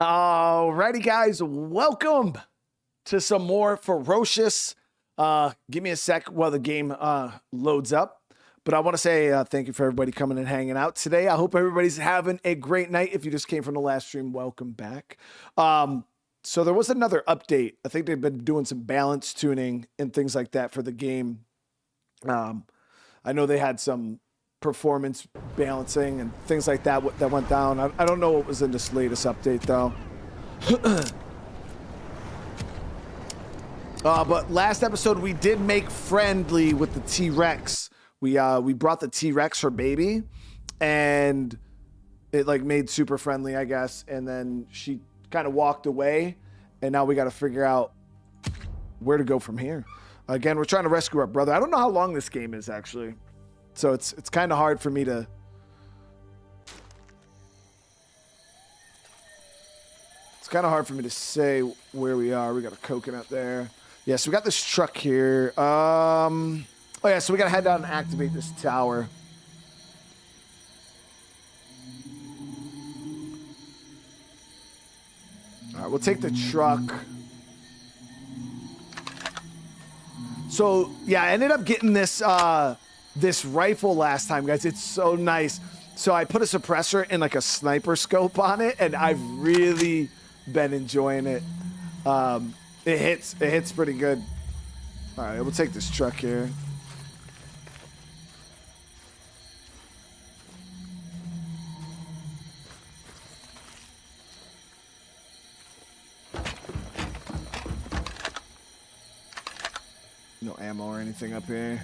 Alrighty, guys, welcome to some more Ferocious. Give me a sec while the game loads up. But I want to say thank you for everybody coming and hanging out today. I hope everybody's having a great night. If you just came from the last stream, welcome back. So there was another update. I think they've been doing some balance tuning and things like that for the game. I know they had some performance balancing and things like that that went down. I don't know what was in this latest update though. But last episode we did make friendly with the T-Rex. We brought the T-Rex, her baby, and it like made super friendly, I guess. And then she kind of walked away, and now we got to figure out where to go from here. Again, we're trying to rescue our brother. I don't know how long this game is actually. So it's kind of hard for me to... It's kind of hard for me to say where we are. We got a coconut there. Yeah, so we got this truck here. Oh yeah, so we got to head down and activate this tower. All right, we'll take the truck. So yeah, I ended up getting this... this rifle last time, guys. It's so nice. So I put a suppressor and like a sniper scope on it, and I've really been enjoying it. It hits pretty good. All right, we'll take this truck here. No ammo or anything up here.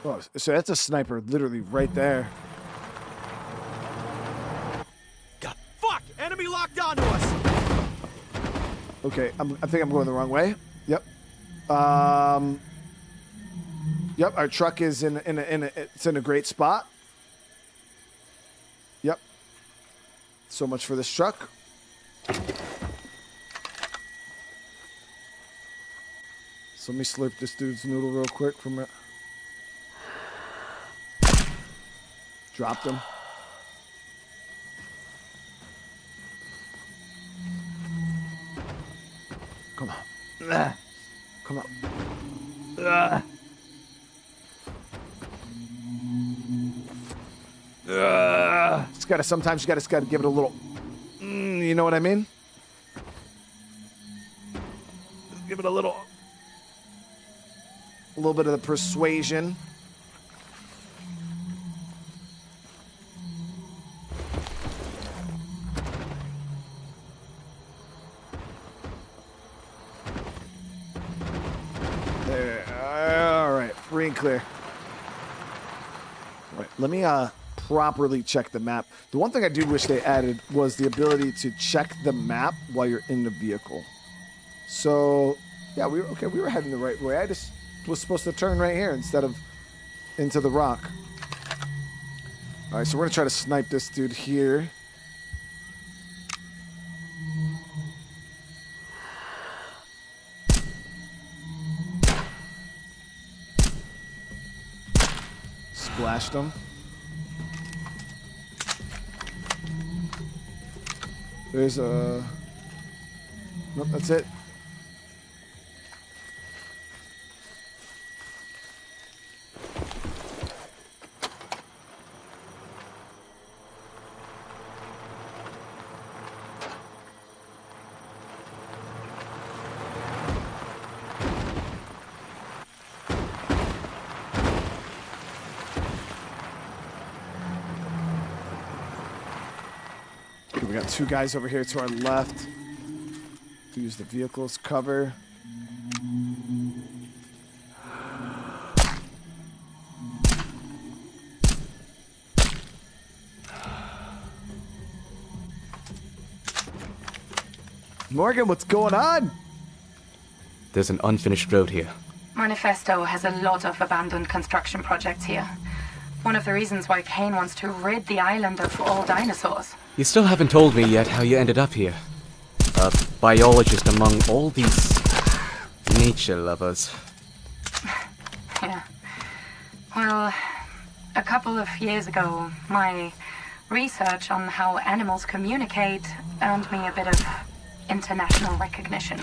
Oh, so that's a sniper literally right there. God, fuck! Enemy locked onto us! Okay, I think I'm going the wrong way. Yep. Yep, our truck is it's in a great spot. Yep. So much for this truck. So let me slurp this dude's noodle real quick from it. Dropped him. Come on. Come on. Sometimes you gotta give it a little, you know what I mean? Give it a little bit of the persuasion. Free and clear. All right, let me properly check the map. The one thing I do wish they added was the ability to check the map while you're in the vehicle. So, yeah, we were heading the right way. I just was supposed to turn right here instead of into the rock. All right, so we're gonna try to snipe this dude here. Splashed him. There's a... Nope, that's it. We got two guys over here to our left. Use the vehicle's cover. Morgan, what's going on? There's an unfinished road here. Manifesto has a lot of abandoned construction projects here. One of the reasons why Kane wants to rid the island of all dinosaurs. You still haven't told me yet how you ended up here. A biologist among all these nature lovers. Yeah. Well, a couple of years ago, my research on how animals communicate earned me a bit of international recognition.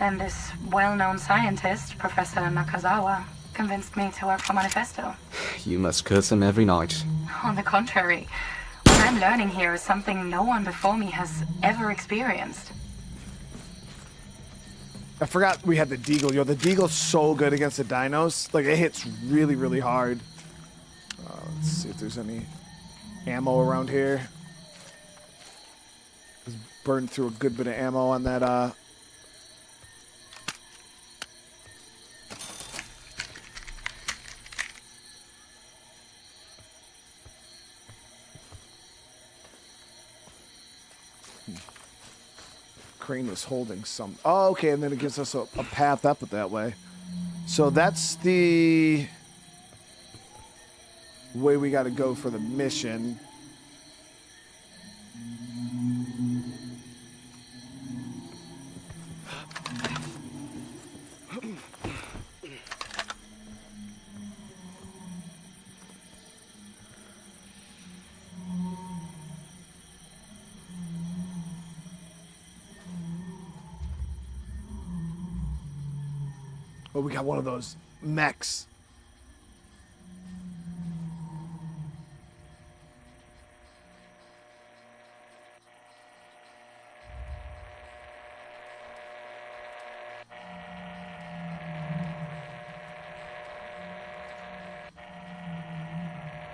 Then this well-known scientist, Professor Nakazawa, convinced me to work for Manifesto. You must curse him every night. On the contrary, what I'm learning here is something no one before me has ever experienced. I forgot we had the Deagle. Yo, the Deagle's so good against the dinos. Like, it hits really, really hard. Let's see if there's any ammo around here. Just burned through a good bit of ammo on that, Crane was holding some. Oh, okay, and then it gives us a path up it that way. So that's the way we got to go for the mission. Oh, we got one of those mechs.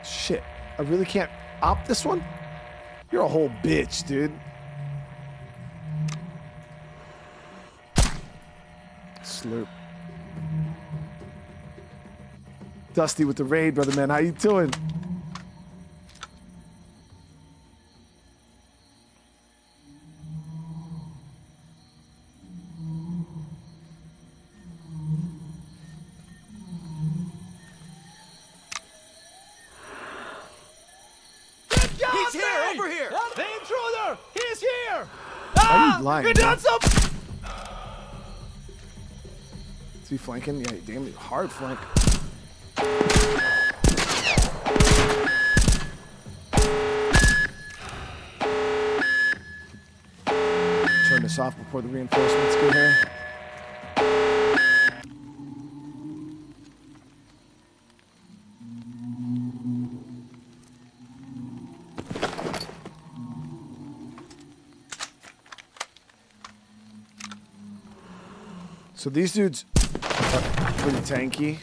Shit, I really can't op this one? You're a whole bitch, dude. Slurp. Dusty with the raid, brother man. How you doing? He's here! Over here! The intruder! He's here! Are you lying? He done some. Is he flanking? Yeah, damn, hard flank. Turn this off before the reinforcements get here. So these dudes are pretty tanky.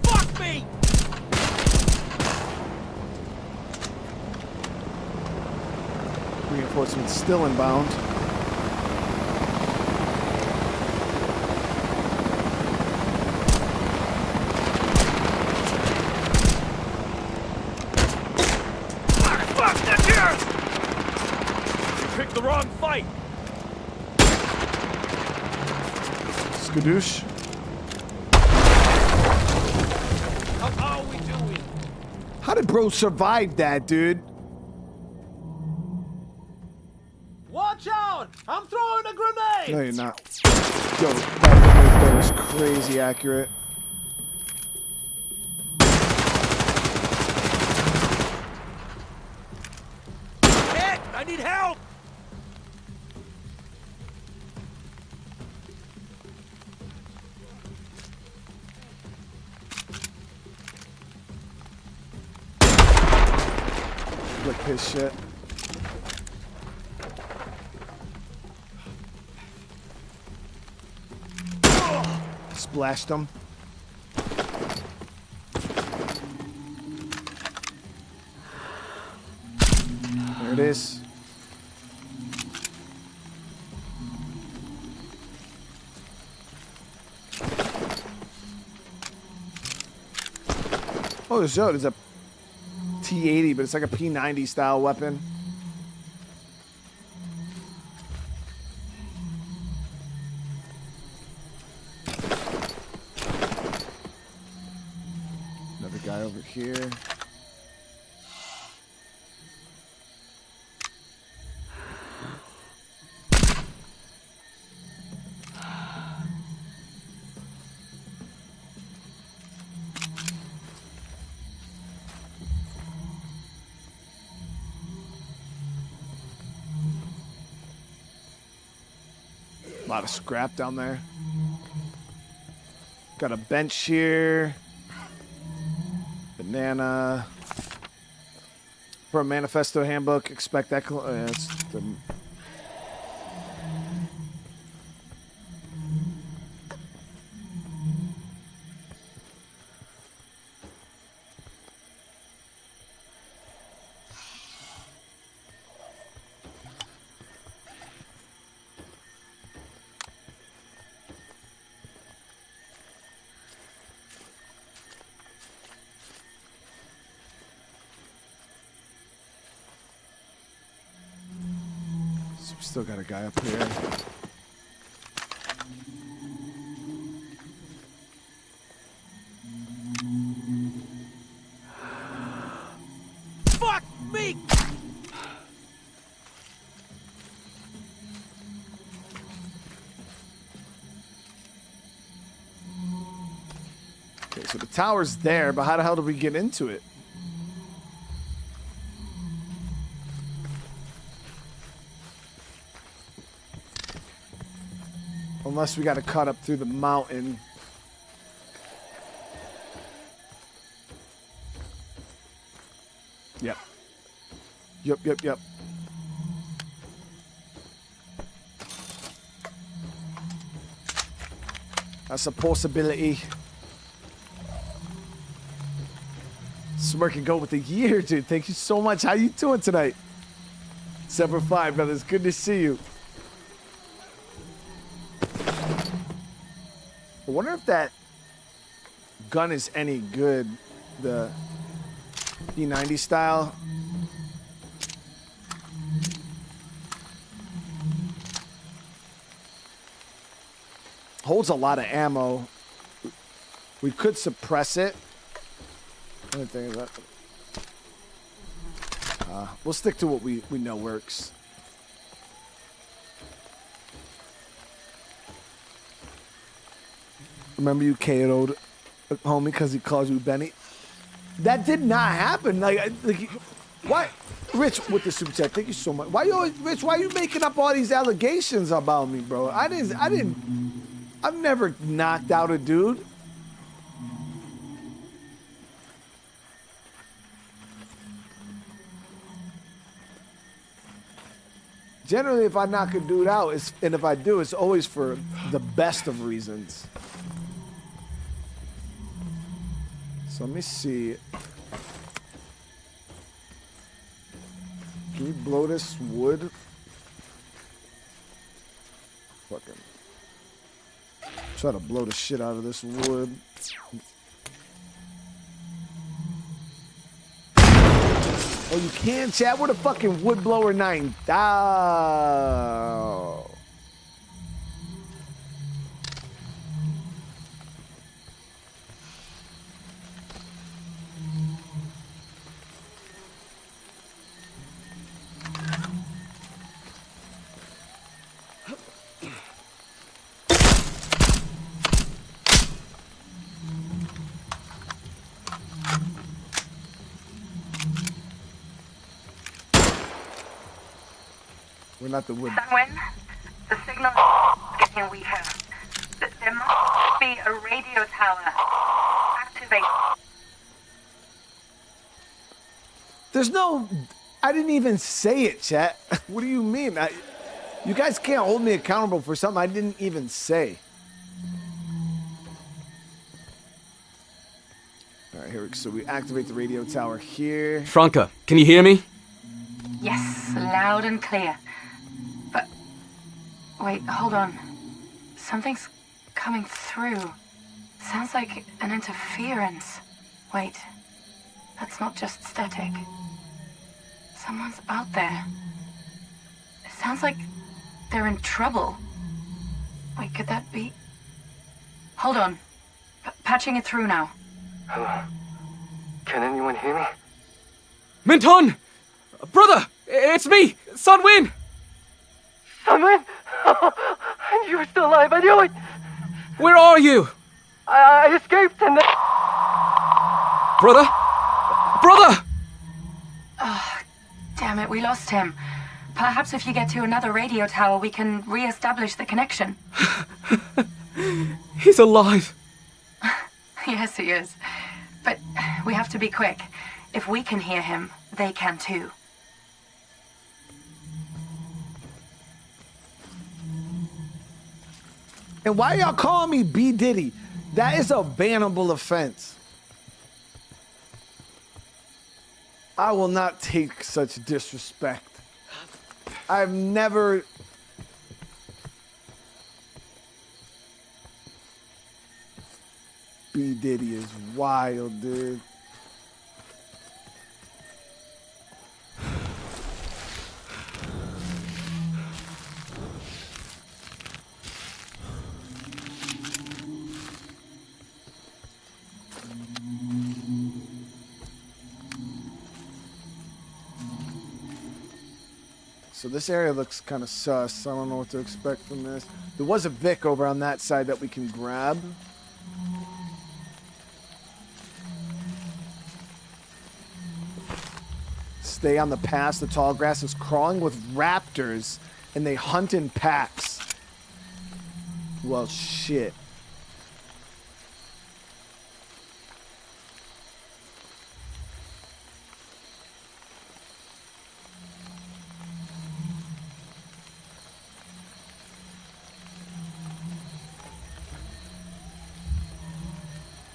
Fuck me! Reinforcements still inbound. Fuck, that's here! You picked the wrong fight! Skadoosh. How are we doing? How did bro survive that, dude? Watch out! I'm throwing a grenade! No, you're not. Yo, that was crazy accurate. Shit! I need help! Flick his shit. Splashed him. There it is. Oh, there's a T-80, but it's like a P-90 style weapon. over here. A lot of scrap down there. Got a bench here. Banana. For a manifesto handbook, expect that. It's the... Still got a guy up here. Fuck me! Okay, so the tower's there, but how the hell did we get into it? Unless we got to cut up through the mountain. Yep. Yep. That's a possibility. Smirk and go with the year, dude. Thank you so much. How you doing tonight? Semper Fi, brothers. Good to see you. I wonder if that gun is any good, the P90 style. Holds a lot of ammo. We could suppress it. Only thing is that we'll stick to what we know works. Remember you KO'd homie because he called you Benny? That did not happen. Like why? Rich with the super chat. Thank you so much. Why you always, Rich? Why you making up all these allegations about me, bro? I've never knocked out a dude. Generally, if I knock a dude out, and if I do, it's always for the best of reasons. So let me see. Can you blow this wood? Fucking try to blow the shit out of this wood. Oh, you can, chat? Where the fucking wood blower 9? Oh. We're not the wood. When the signal is getting weaker, there must be a radio tower. Activate. There's no... I didn't even say it, chat. What do you mean? You guys can't hold me accountable for something I didn't even say. All right, here we go. So we activate the radio tower here. Franca, can you hear me? Yes, loud and clear. But wait, hold on. Something's coming through. Sounds like an interference. Wait, that's not just static. Someone's out there. It sounds like they're in trouble. Wait, could that be? Hold on. Patching it through now. Can anyone hear me? Minton! Brother! It's me! Sun Win! Someone? I knew you were still alive. I knew it. Where are you? I escaped and then... Brother? Brother! Damn it, we lost him. Perhaps if you get to another radio tower, we can re-establish the connection. He's alive. Yes, he is. But we have to be quick. If we can hear him, they can too. And why y'all calling me B. Diddy? That is a bannable offense. I will not take such disrespect. I've never... B. Diddy is wild, dude. So this area looks kind of sus. I don't know what to expect from this. There was a Vic over on that side that we can grab. Stay on the pass. The tall grass is crawling with raptors, and they hunt in packs. Well, shit.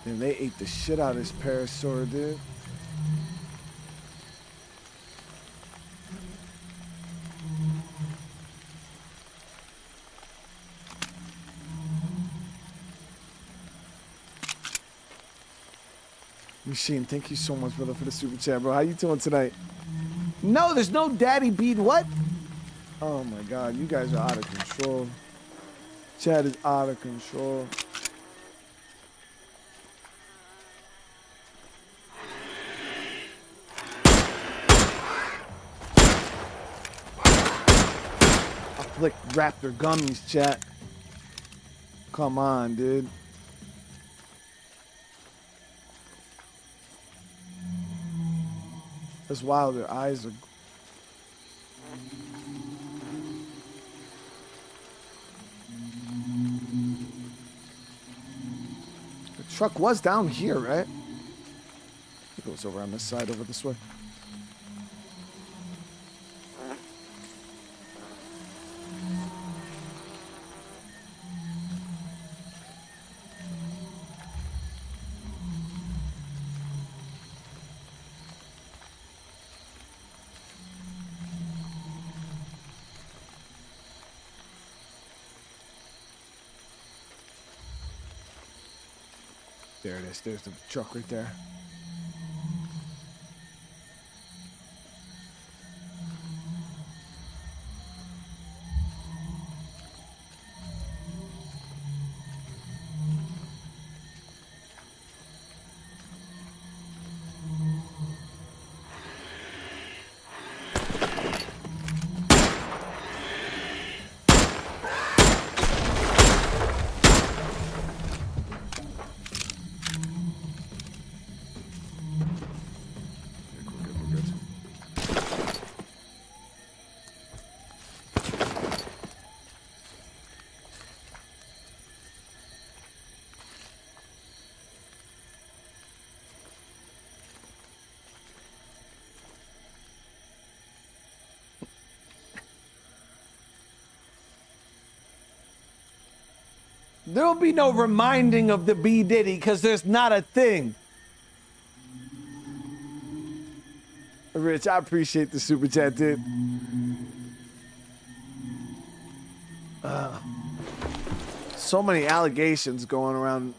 And they ate the shit out of this parasaur, dude. Machine, thank you so much, brother, for the super chat, bro. How you doing tonight? No, there's no daddy bead. What? Oh my god, you guys are out of control. Chat is out of control. Flick raptor gummies, chat. Come on, dude. That's wild. Their eyes are. The truck was down here, right? It goes over on this side, over this way. There it is. There's the truck right there. There'll be no reminding of the B. Diddy because there's not a thing. Rich, I appreciate the super chat, dude. So many allegations going around.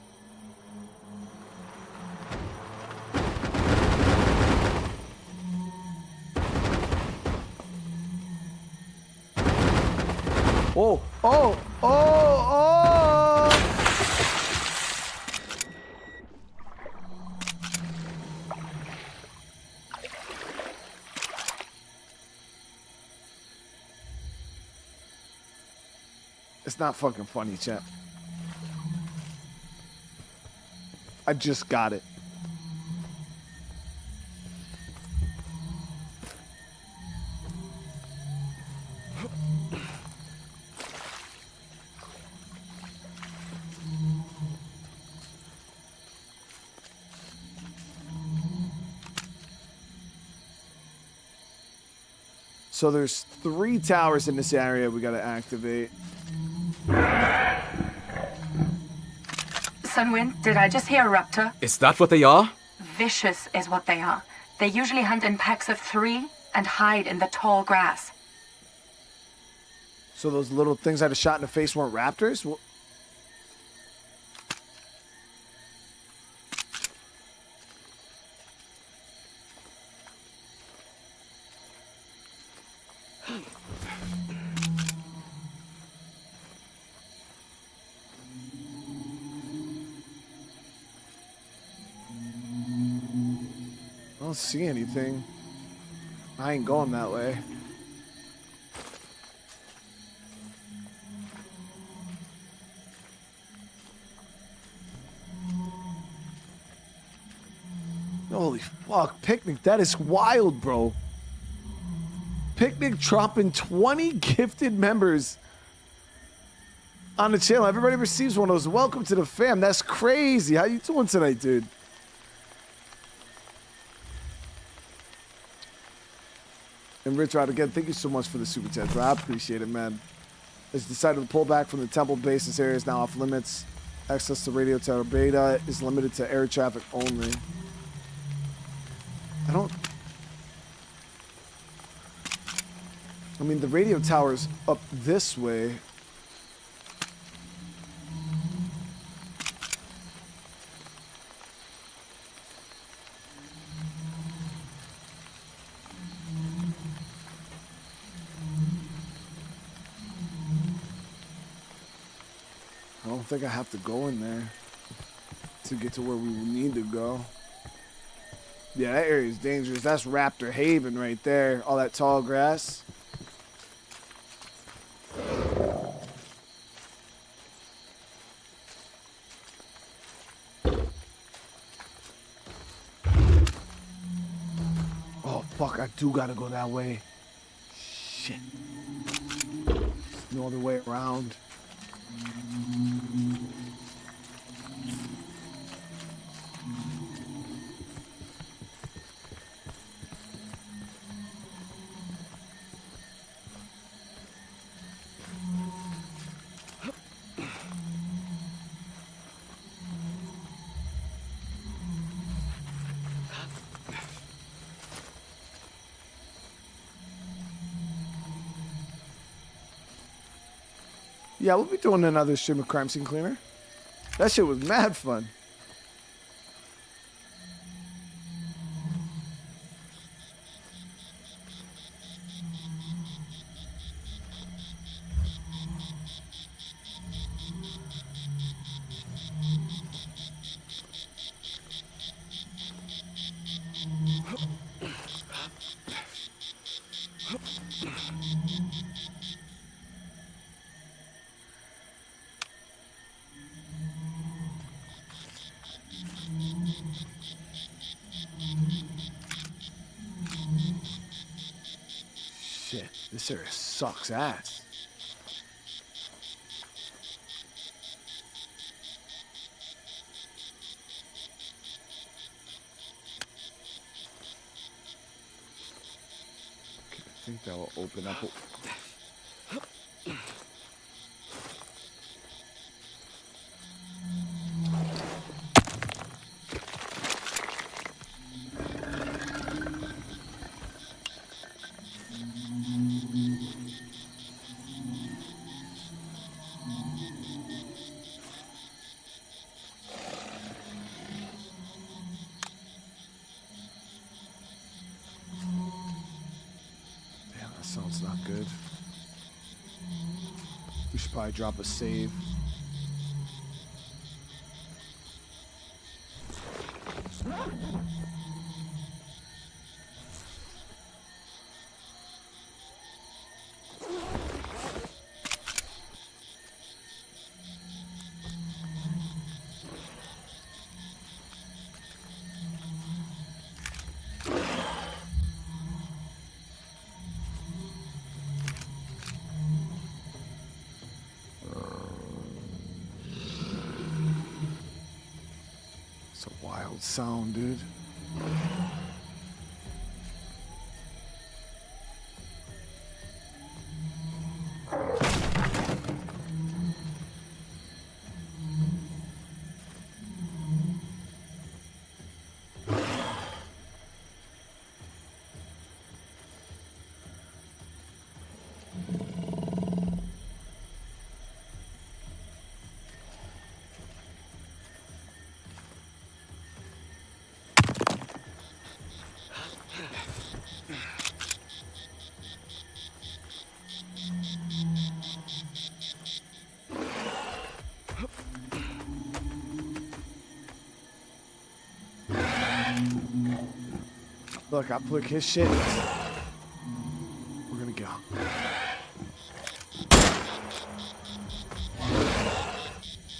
Oh, oh, oh, oh! It's not fucking funny, chat. I just got it. So there's 3 towers in this area we gotta activate. Sunwind, did I just hear a raptor? Is that what they are? Vicious is what they are. They usually hunt in packs of 3 and hide in the tall grass. So those little things I had a shot in the face weren't raptors? Well, I don't see anything. I ain't going that way. Holy fuck, Picnic, that is wild, bro. Picnic dropping 20 gifted members on the channel. Everybody receives one of those. Welcome to the fam. That's crazy. How you doing tonight, dude? And Rich Rod, again, thank you so much for the super chat, bro. I appreciate it, man. It's decided to pull back from the temple base. This area is now off limits. Access to radio tower beta is limited to air traffic only. I mean, the radio tower's up this way. I don't think I have to go in there to get to where we need to go. Yeah, that area is dangerous. That's Raptor Haven right there. All that tall grass. Oh, fuck. I do gotta go that way. Shit. No other way around. Yeah, we'll be doing another stream of Crime Scene Cleaner. That shit was mad fun. Shit, this area sucks ass. Okay, I think that will open up. Sounds not good. We should probably drop a save. loud sound, dude. Look, I click his shit. We're gonna go.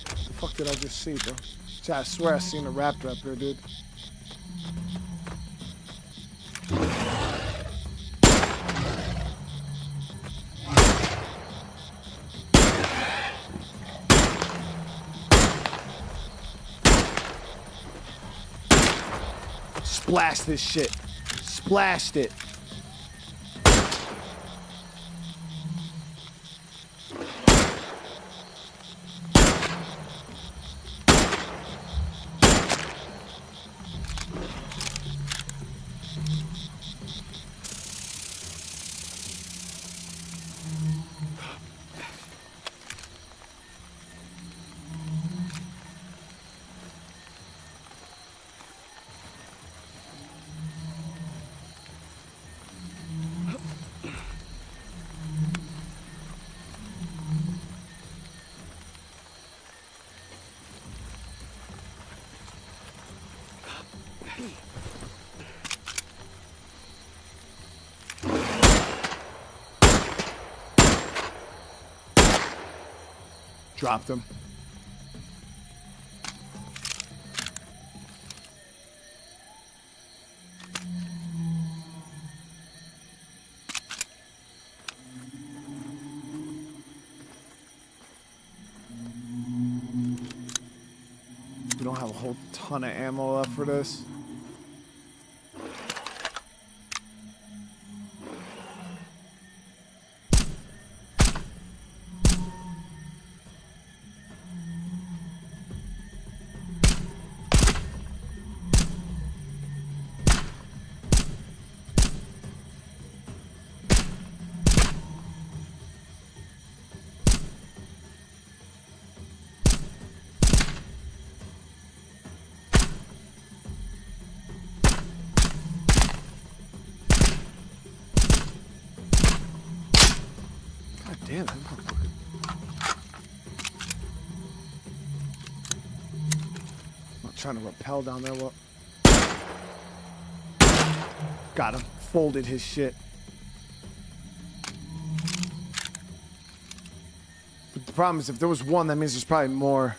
The fuck did I just see, bro? I swear I seen a raptor up here, dude. Splash this shit. Splashed it. Dropped him. We don't have a whole ton of ammo left for this. Damn, I'm not trying to rappel down there. Well, got him. Folded his shit. But the problem is, if there was one, that means there's probably more.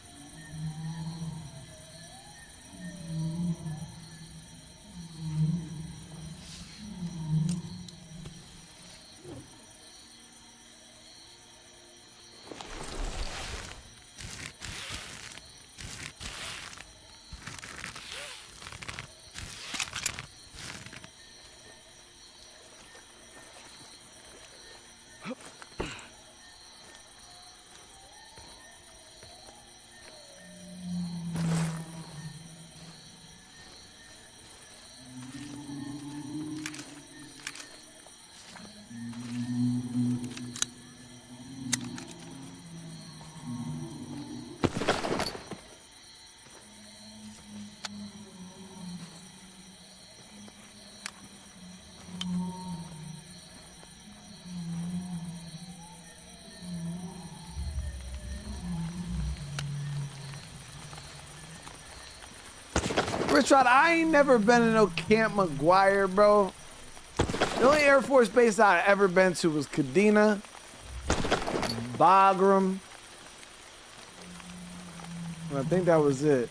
Richard, I ain't never been in no Camp McGuire, bro. The only Air Force base I've ever been to was Kadena, Bagram, and I think that was it.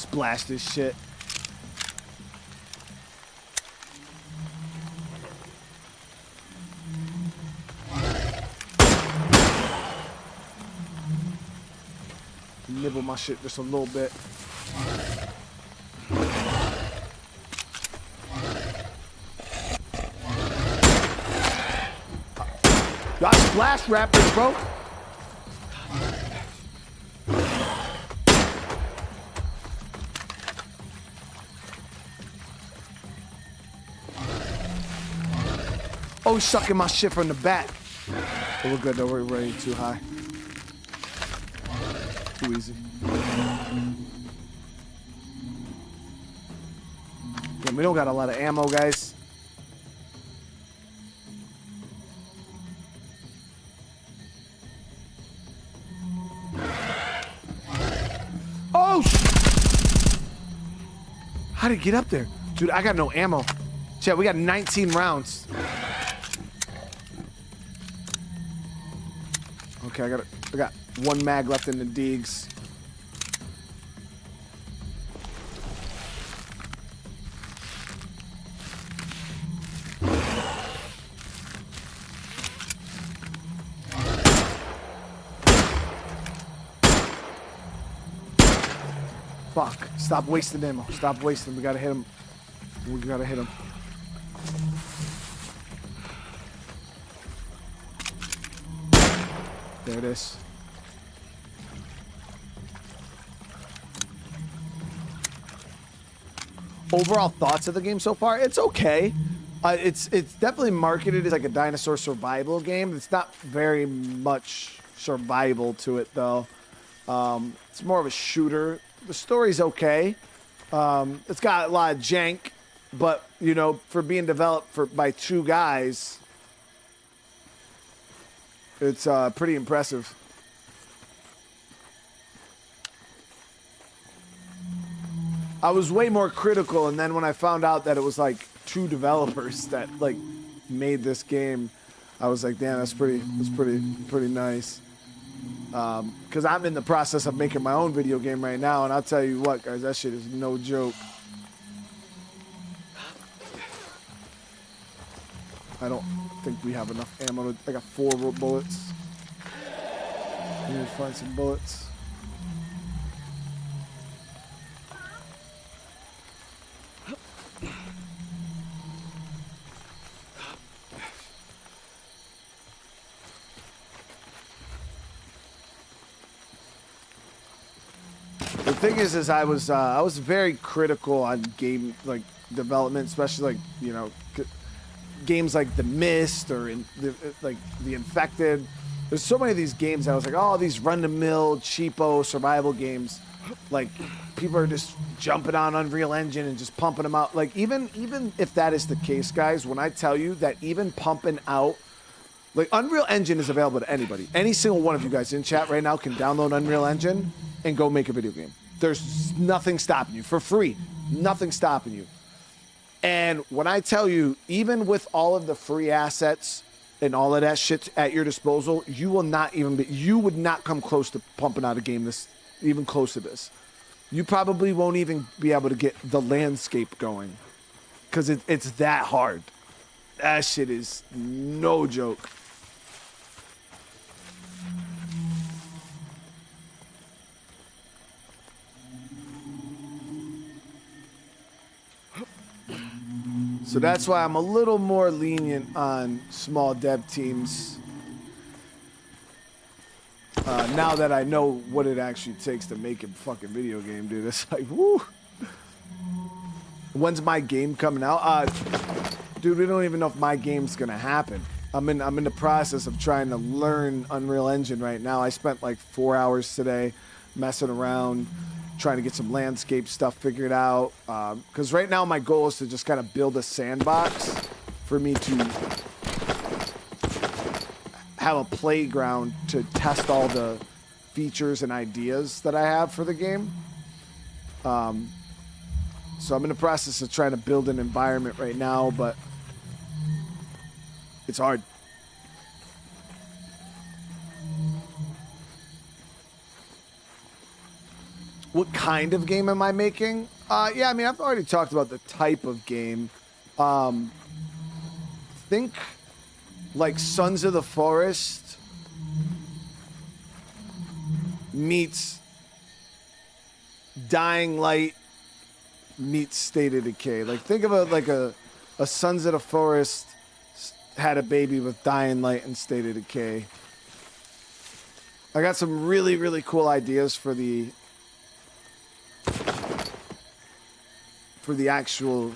splash this shit. Nibble my shit just a little bit. Got splash raptors, bro. Oh, he's sucking my shit from the back. But we're good though, we're ready too high. Too easy. Yeah, we don't got a lot of ammo, guys. Oh! How did he get up there? Dude, I got no ammo. Chat, we got 19 rounds. Okay, I got one mag left in the digs. Fuck. Stop wasting ammo. Stop wasting. We gotta hit him. We gotta hit him. There it is. Overall thoughts of the game so far? It's okay. It's definitely marketed as like a dinosaur survival game. It's not very much survival to it though. It's more of a shooter. The story's okay. It's got a lot of jank, but you know, for being developed by two guys, it's pretty impressive. I was way more critical, and then when I found out that it was like two developers that like made this game, I was like, damn, that's pretty nice. Because I'm in the process of making my own video game right now, and I'll tell you what, guys, that shit is no joke. I don't think we have enough ammo. I got 4 bullets. I need to find some bullets. The thing is I was very critical on game like development, especially like, you know, games like The Mist or the Infected. There's so many of these games. I was like, oh, these run-of-the-mill, cheapo survival games. Like, people are just jumping on Unreal Engine and just pumping them out. Like, even if that is the case, guys, when I tell you that even pumping out, like, Unreal Engine is available to anybody. Any single one of you guys in chat right now can download Unreal Engine and go make a video game. There's nothing stopping you. For free. Nothing stopping you. And when I tell you, even with all of the free assets and all of that shit at your disposal, you would not come close to pumping out a game this, even close to this. You probably won't even be able to get the landscape going because it's that hard. That shit is no joke. So that's why I'm a little more lenient on small dev teams. Now that I know what it actually takes to make a fucking video game, dude. It's like, woo. When's my game coming out? Dude, we don't even know if my game's gonna happen. I'm in the process of trying to learn Unreal Engine right now. I spent like 4 hours today messing around, trying to get some landscape stuff figured out. Because right now my goal is to just kind of build a sandbox for me to have a playground to test all the features and ideas that I have for the game. So I'm in the process of trying to build an environment right now, but it's hard. what kind of game am I making? Yeah, I mean, I've already talked about the type of game. Think like Sons of the Forest meets Dying Light meets State of Decay. Like, think of a Sons of the Forest had a baby with Dying Light and State of Decay. I got some really, really cool ideas for the actual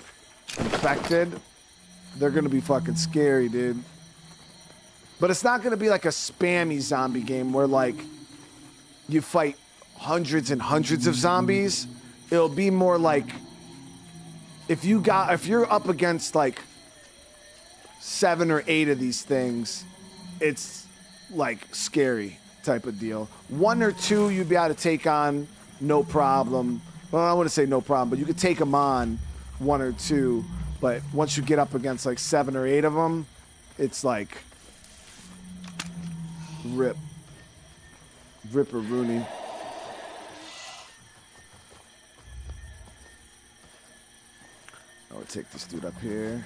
infected. They're gonna be fucking scary, dude. But it's not gonna be like a spammy zombie game where like you fight hundreds and hundreds of zombies. It'll be more like if you're up against like 7 or 8 of these things, it's like scary type of deal. 1 or 2 you'd be able to take on no problem. Well, I wouldn't say no problem, but you could take them on 1 or 2. But once you get up against like 7 or 8 of them, it's like rip-a-rooney. I would take this dude up here.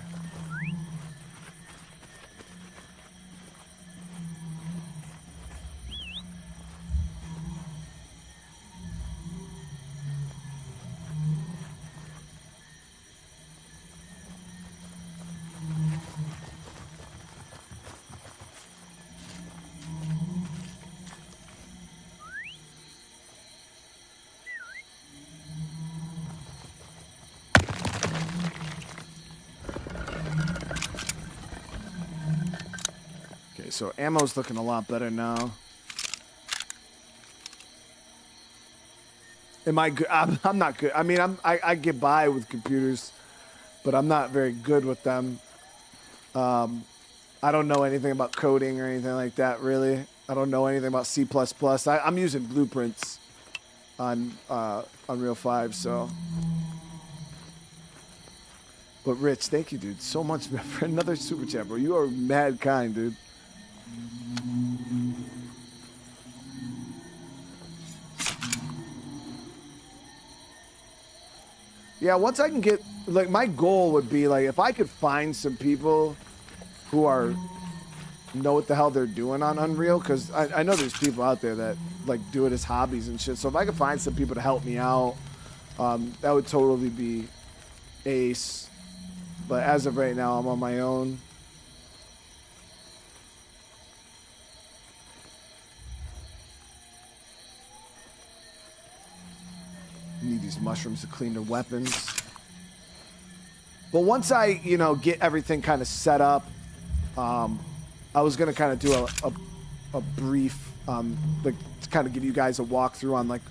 So ammo's looking a lot better now. Am I good? I'm not good. I mean, I get by with computers, but I'm not very good with them. I don't know anything about coding or anything like that, really. I don't know anything about C++. I'm using blueprints on Unreal 5, so. But Rich, thank you, dude, so much for another super chat, bro. You are mad kind, dude. Yeah, once I can get, like, my goal would be, like, if I could find some people who know what the hell they're doing on Unreal, because I know there's people out there that, like, do it as hobbies and shit. So if I could find some people to help me out, that would totally be ace. But as of right now, I'm on my own. Need these mushrooms to clean their weapons. But once I, get everything kind of set up, I was gonna kind of do a brief, like, to kind of give you guys a walkthrough on like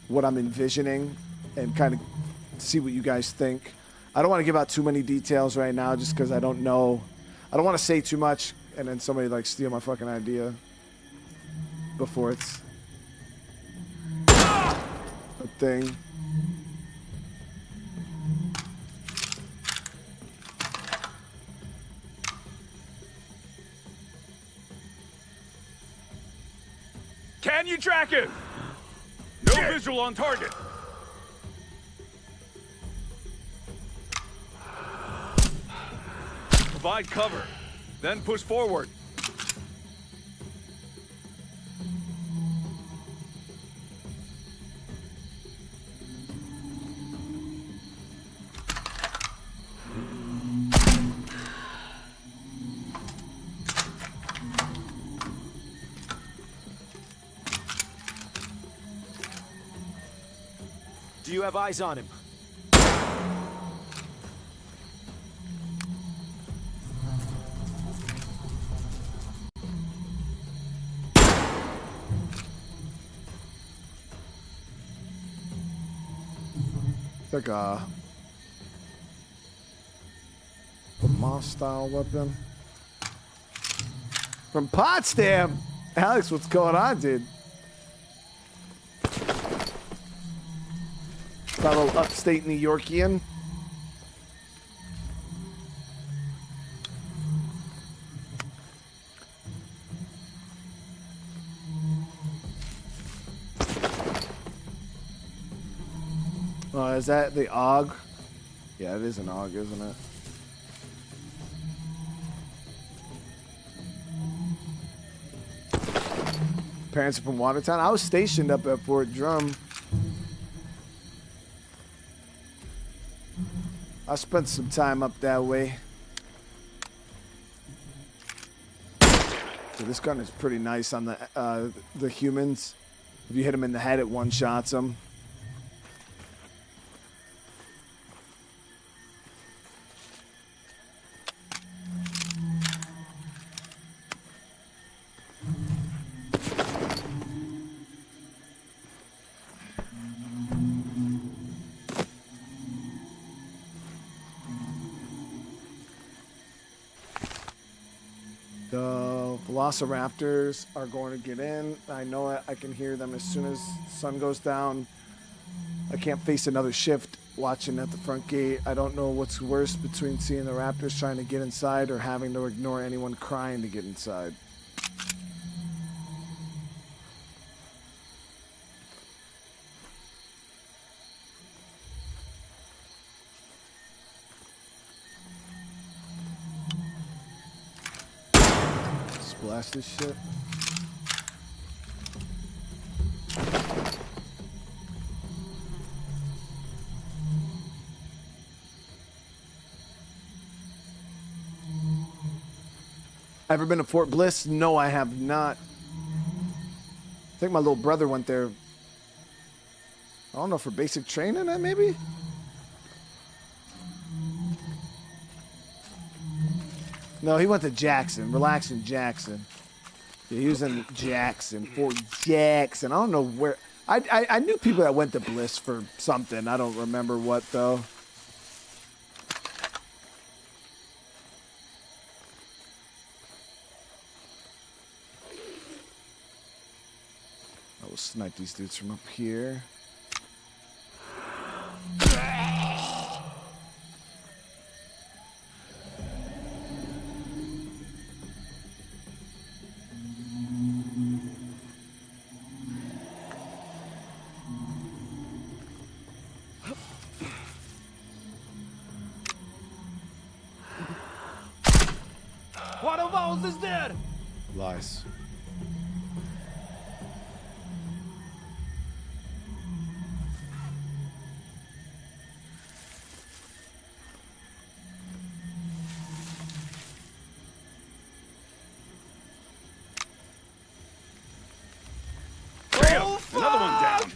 what I'm envisioning and kind of see what you guys think. I don't want to give out too many details right now, just because I don't know. I don't want to say too much and then somebody like steal my fucking idea before it's a thing. Can you track it? No visual on target. Provide cover, then push forward. Do you have eyes on him? It's like a Moss style weapon. From Potsdam! Alex, what's going on, dude? Got a little upstate New Yorkian. Is that the AUG? Yeah, it is an AUG, isn't it? Parents are from Watertown. I was stationed up at Fort Drum. I spent some time up that way. So this gun is pretty nice on the humans. If you hit them in the head, it one-shots them. The velociraptors are going to get in. I know it. I can hear them as soon as sun goes down. I can't face another shift watching at the front gate. I don't know what's worse between seeing the raptors trying to get inside or having to ignore anyone crying to get inside. Blast this shit. Ever been to Fort Bliss? No, I have not. I think my little brother went there. I don't know, for basic training, maybe? No, he went to Jackson. Relax in Jackson. Yeah, he was in Jackson. Fort Jackson. I don't know where. I knew people that went to Bliss for something. I don't remember what, though. I will snipe these dudes from up here. One of ours is dead! Lies. Bam! Another one down.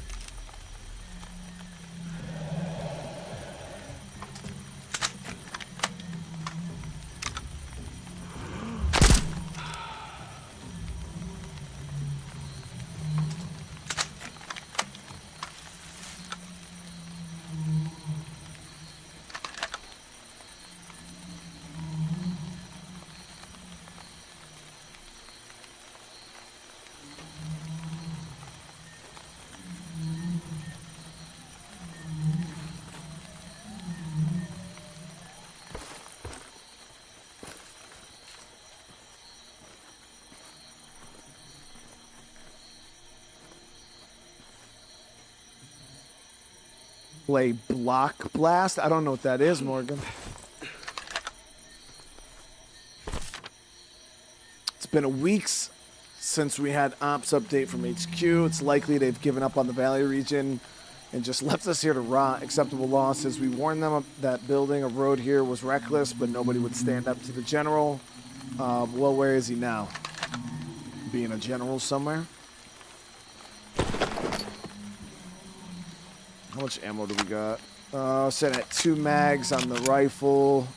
Play Block Blast. I don't know what that is, Morgan. It's been a week since we had ops update from HQ. It's likely they've given up on the Valley region and just left us here to rot. Acceptable losses. We warned them that building a road here was reckless, but nobody would stand up to the general. Well, where is he now? Being a general somewhere? How much ammo do we got? Set at 2 mags on the rifle.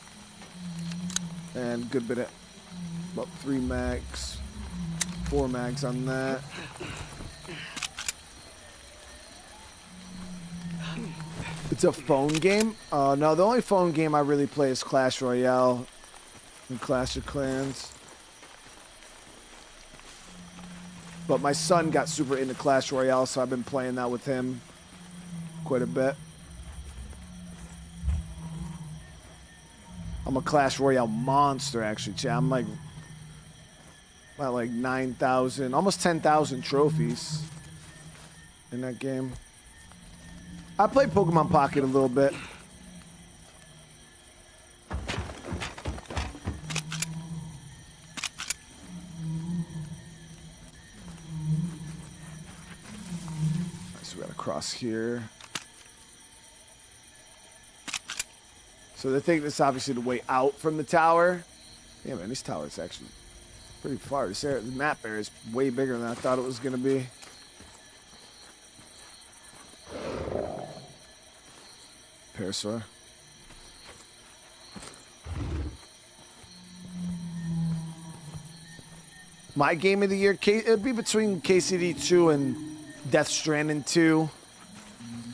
And good bit of, about 3 mags. 4 mags on that. It's a phone game? No, the only phone game I really play is Clash Royale and Clash of Clans. But my son got super into Clash Royale, so I've been playing that with him quite a bit. I'm a Clash Royale monster, actually, chat. I'm like at like 9,000, almost 10,000 trophies in that game. I played Pokemon Pocket a little bit. So we gotta cross here. So they think this is obviously the way out from the tower. Yeah, man, this tower is actually pretty far. This area, the map area is way bigger than I thought it was gonna be. Parasaur. My game of the year, it'd be between KCD 2 and Death Stranding 2.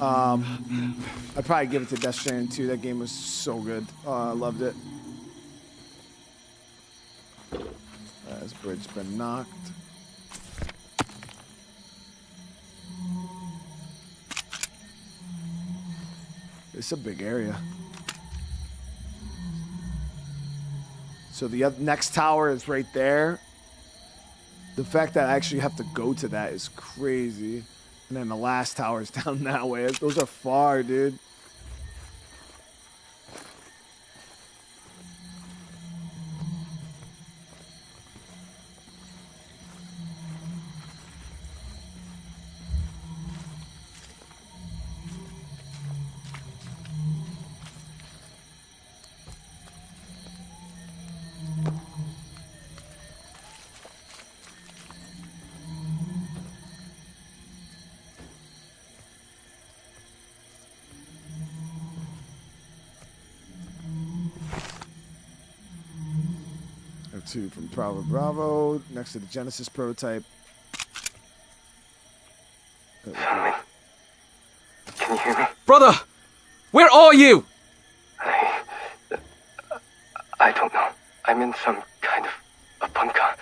I'd probably give it to Death Stranding 2. That game was so good. I loved it. This bridge's been knocked. It's a big area. So the next tower is right there. The fact that I actually have to go to that is crazy. And then the last tower is down that way. Those are far, dude. Two from Bravo, next to the Genesis prototype. Can you hear me? Brother! Where are you? I don't know. I'm in some kind of a bunker.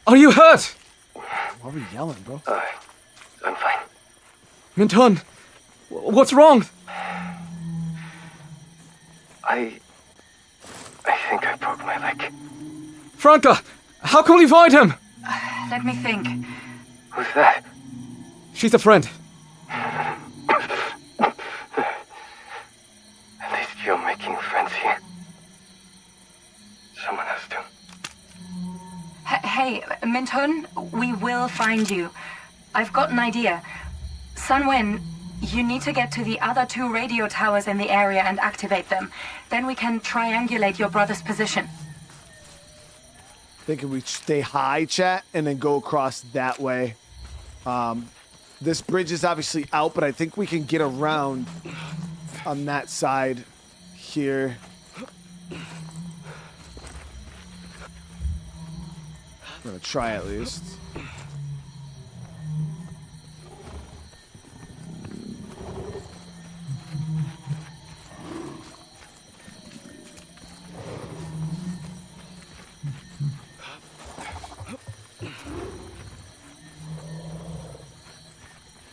Are you hurt? Why are we yelling, bro? I'm fine. Minton, what's wrong? I think I broke my leg. Franca, how can we find him? Let me think. Who's that? She's a friend. At least you're making friends here. Someone has to. Hey, Minton, we will find you. I've got an idea. Sunwin, you need to get to the other 2 radio towers in the area and activate them. Then we can triangulate your brother's position. Thinking we stay high, chat, and then go across that way. This bridge is obviously out, but I think we can get around on that side here. I'm gonna try at least.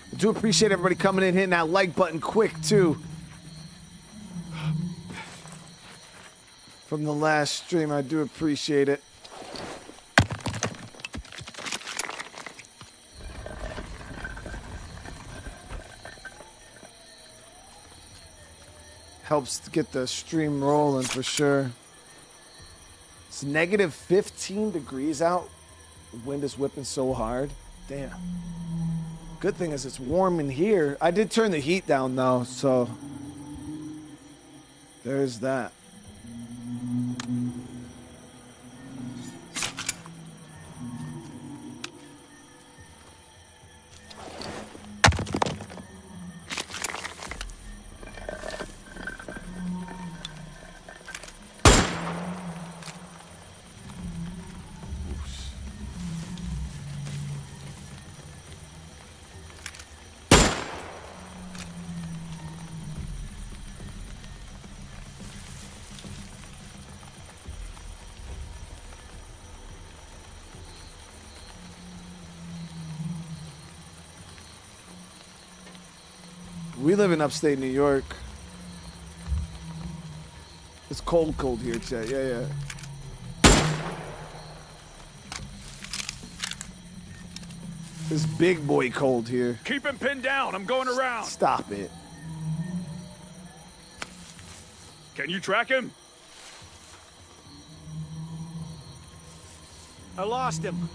I do appreciate everybody coming in, hitting that like button quick too. From the last stream, I do appreciate it. Helps to get the stream rolling for sure. It's negative 15 degrees out. The wind is whipping so hard. Damn. Good thing is it's warm in here. I did turn the heat down though, so there's that. We live in upstate New York. It's cold here, chat. Yeah. This big boy cold here. Keep him pinned down. I'm going around. Stop it. Can you track him? I lost him.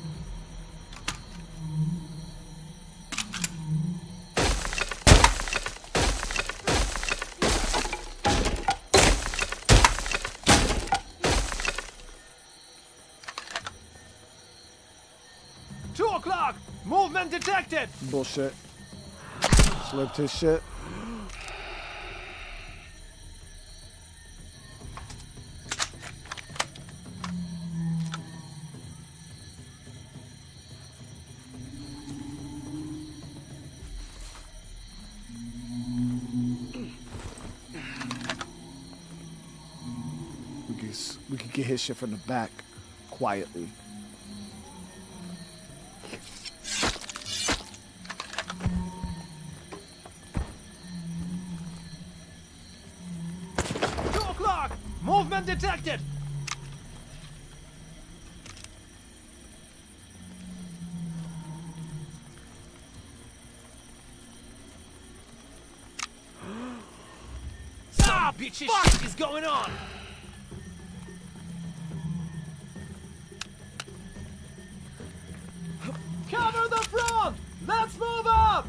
$2 Movement detected! Bullshit. Slipped his shit. We could get his shit from the back quietly. Movement detected! Stop! Bitches, shit is going on! Cover the front! Let's move up!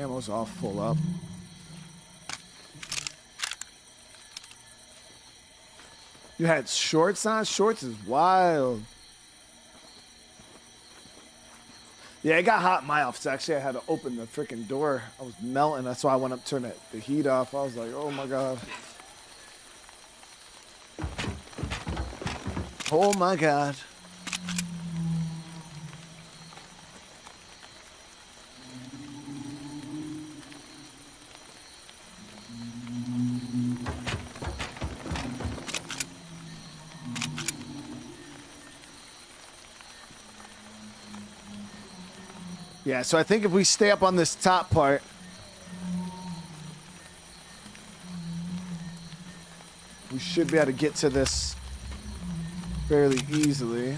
Ammo's all full up. You had shorts on? Shorts is wild. Yeah, it got hot in my office. Actually, I had to open the freaking door. I was melting. That's why I went up, turned the heat off. I was like, oh my God. Oh my God. Yeah, so I think if we stay up on this top part, we should be able to get to this fairly easily.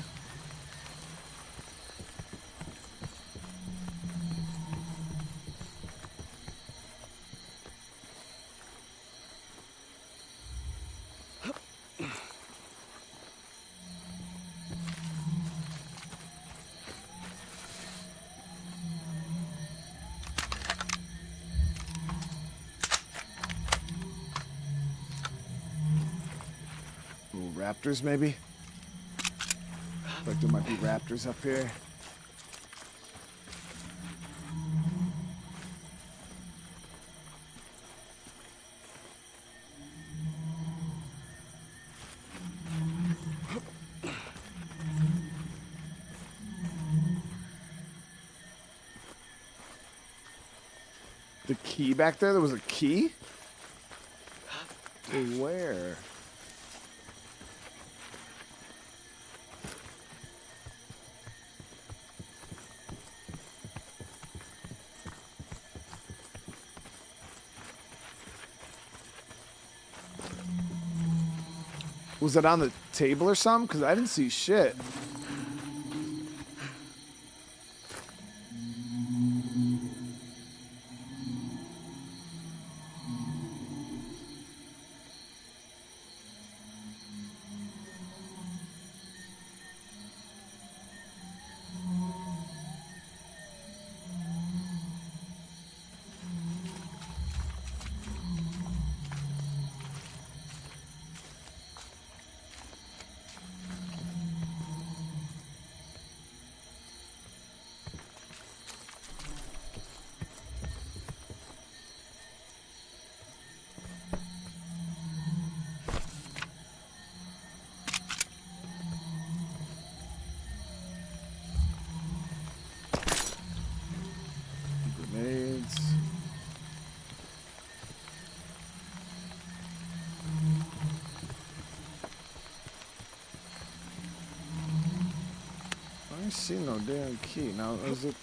Raptors, maybe? Like there might be raptors up here. The key back there? There was a key? Where? Was it on the table or something? Because I didn't see shit. see no damn key. Now, is it...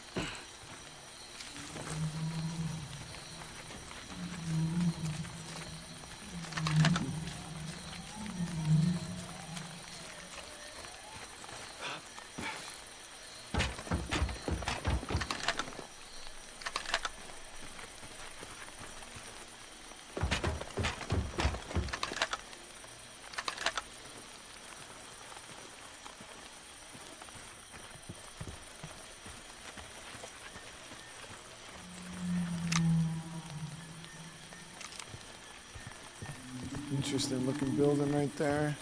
Interesting looking building right there.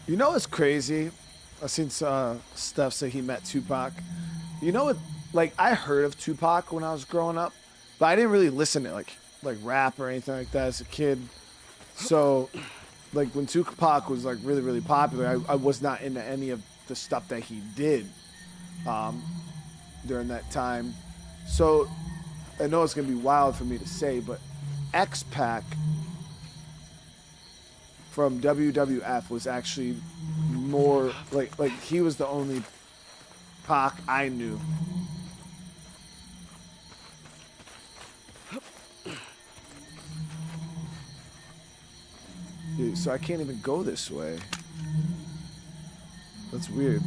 You know what's crazy? I've seen Steph say he met Tupac. You know what? Like, I heard of Tupac when I was growing up, but I didn't really listen to like rap or anything like that as a kid. So, like, when Tupac was like really, really popular, I was not into any of the stuff that he did during that time. So, I know it's gonna be wild for me to say, but X-Pac from WWF was actually more like he was the only Pac I knew. Dude, so I can't even go this way. That's weird.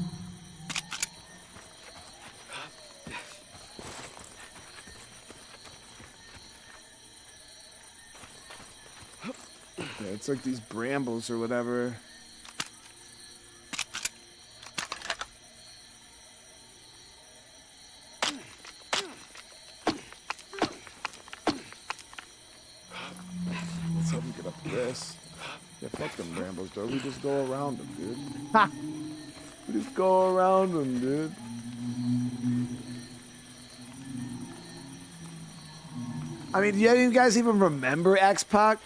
Yeah, it's like these brambles or whatever. Let's help me get up this. Yeah, fuck them brambles, though. We just go around them, dude. Ha! We just go around them, dude. I mean, do you guys even remember X-Pac?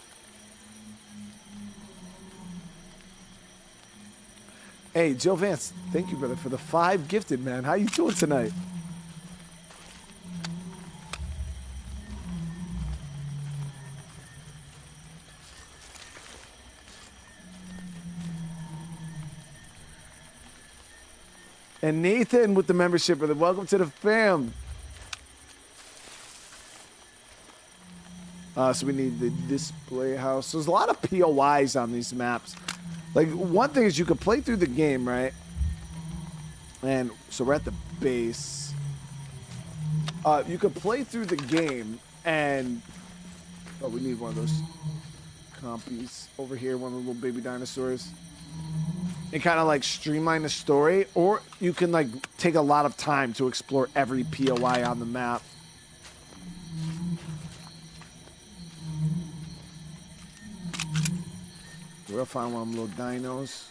Hey, Joe Vance, thank you, brother, for the 5 gifted, man. How you doing tonight? And Nathan with the membership, brother. Welcome to the fam. So we need the display house. So there's a lot of POIs on these maps. Like, one thing is you can play through the game, right? And so we're at the base. You could play through the game and... Oh, we need one of those compies over here, one of the little baby dinosaurs. And kind of like streamline the story. Or you can like take a lot of time to explore every POI on the map. We'll find one of them little dinos.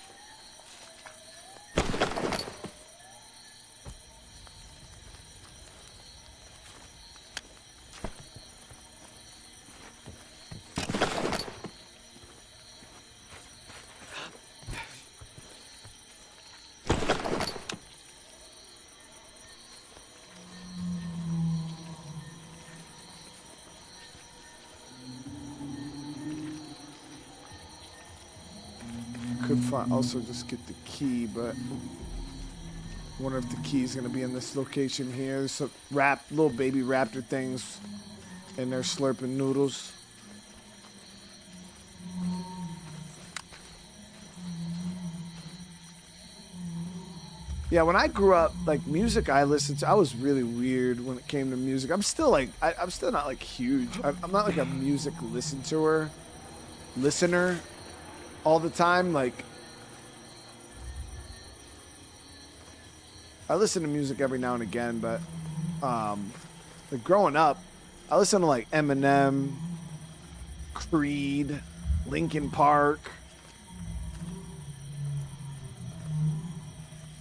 Could find, also just get the key, but I wonder if the key is going to be in this location here. There's some little baby raptor things in there slurping noodles. Yeah, when I grew up, like, music I listened to, I was really weird when it came to music. I'm still like, I'm still not like huge. I'm not like a music listener all the time. Like, I listen to music every now and again, but like growing up, I listened to like Eminem, Creed, Linkin Park,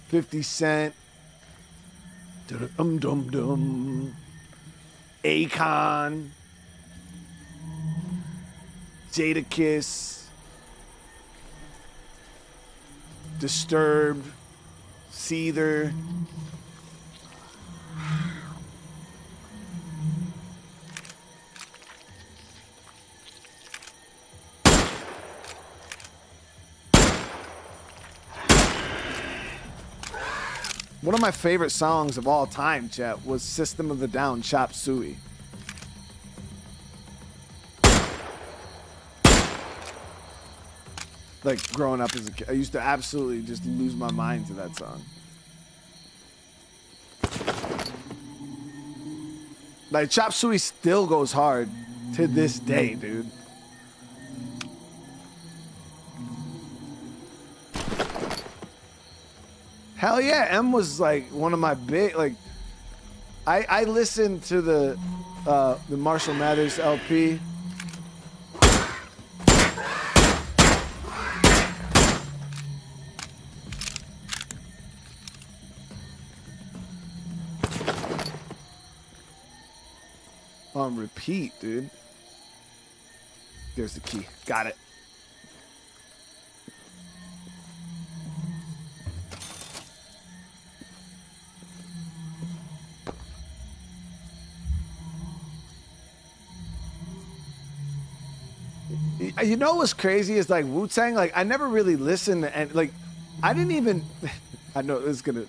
50 Cent, Akon. Jadakiss, Disturbed, Seether. One of my favorite songs of all time, chat, was System of a Down, Chop Suey. Like, growing up as a kid, I used to absolutely just lose my mind to that song. Like, Chop Suey still goes hard to this day, dude. Hell yeah, M was like one of my big, like, I listened to the Marshall Mathers LP. On repeat, dude. There's the key. Got it. You know what's crazy is like Wu-Tang, like I never really listened and like I didn't even I know it's gonna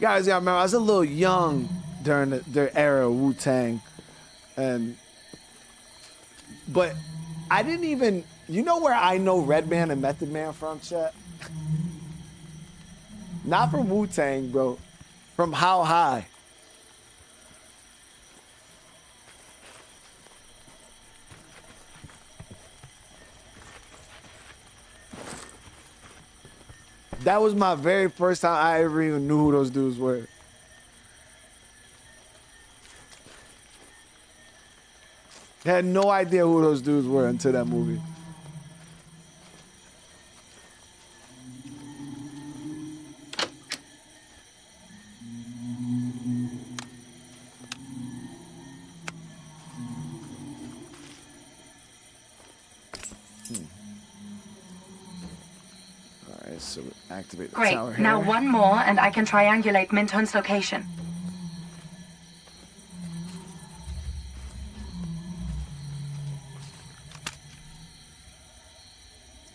guys, yeah, I remember I was a little young during their era of Wu-Tang but I didn't even, you know where I know Redman and Method Man from, chat? Not from Wu-Tang, bro. From How High. That was my very first time I ever even knew who those dudes were. Had no idea who those dudes were until that movie. Alright, so activate the Great. tower here. Now one more, and I can triangulate Minton's location.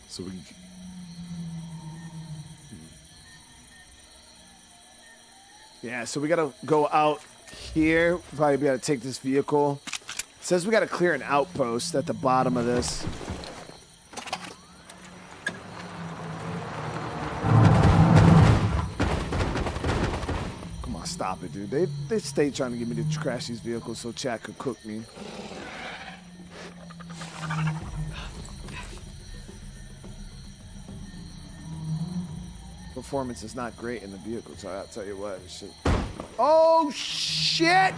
So we... Yeah, so we gotta go out here. Probably gotta take this vehicle. It says we gotta clear an outpost at the bottom of this. Come on, stop it, dude. They stay trying to get me to crash these vehicles so chat could cook me. Performance is not great in the vehicle, so I'll tell you what. Shit. Oh shit!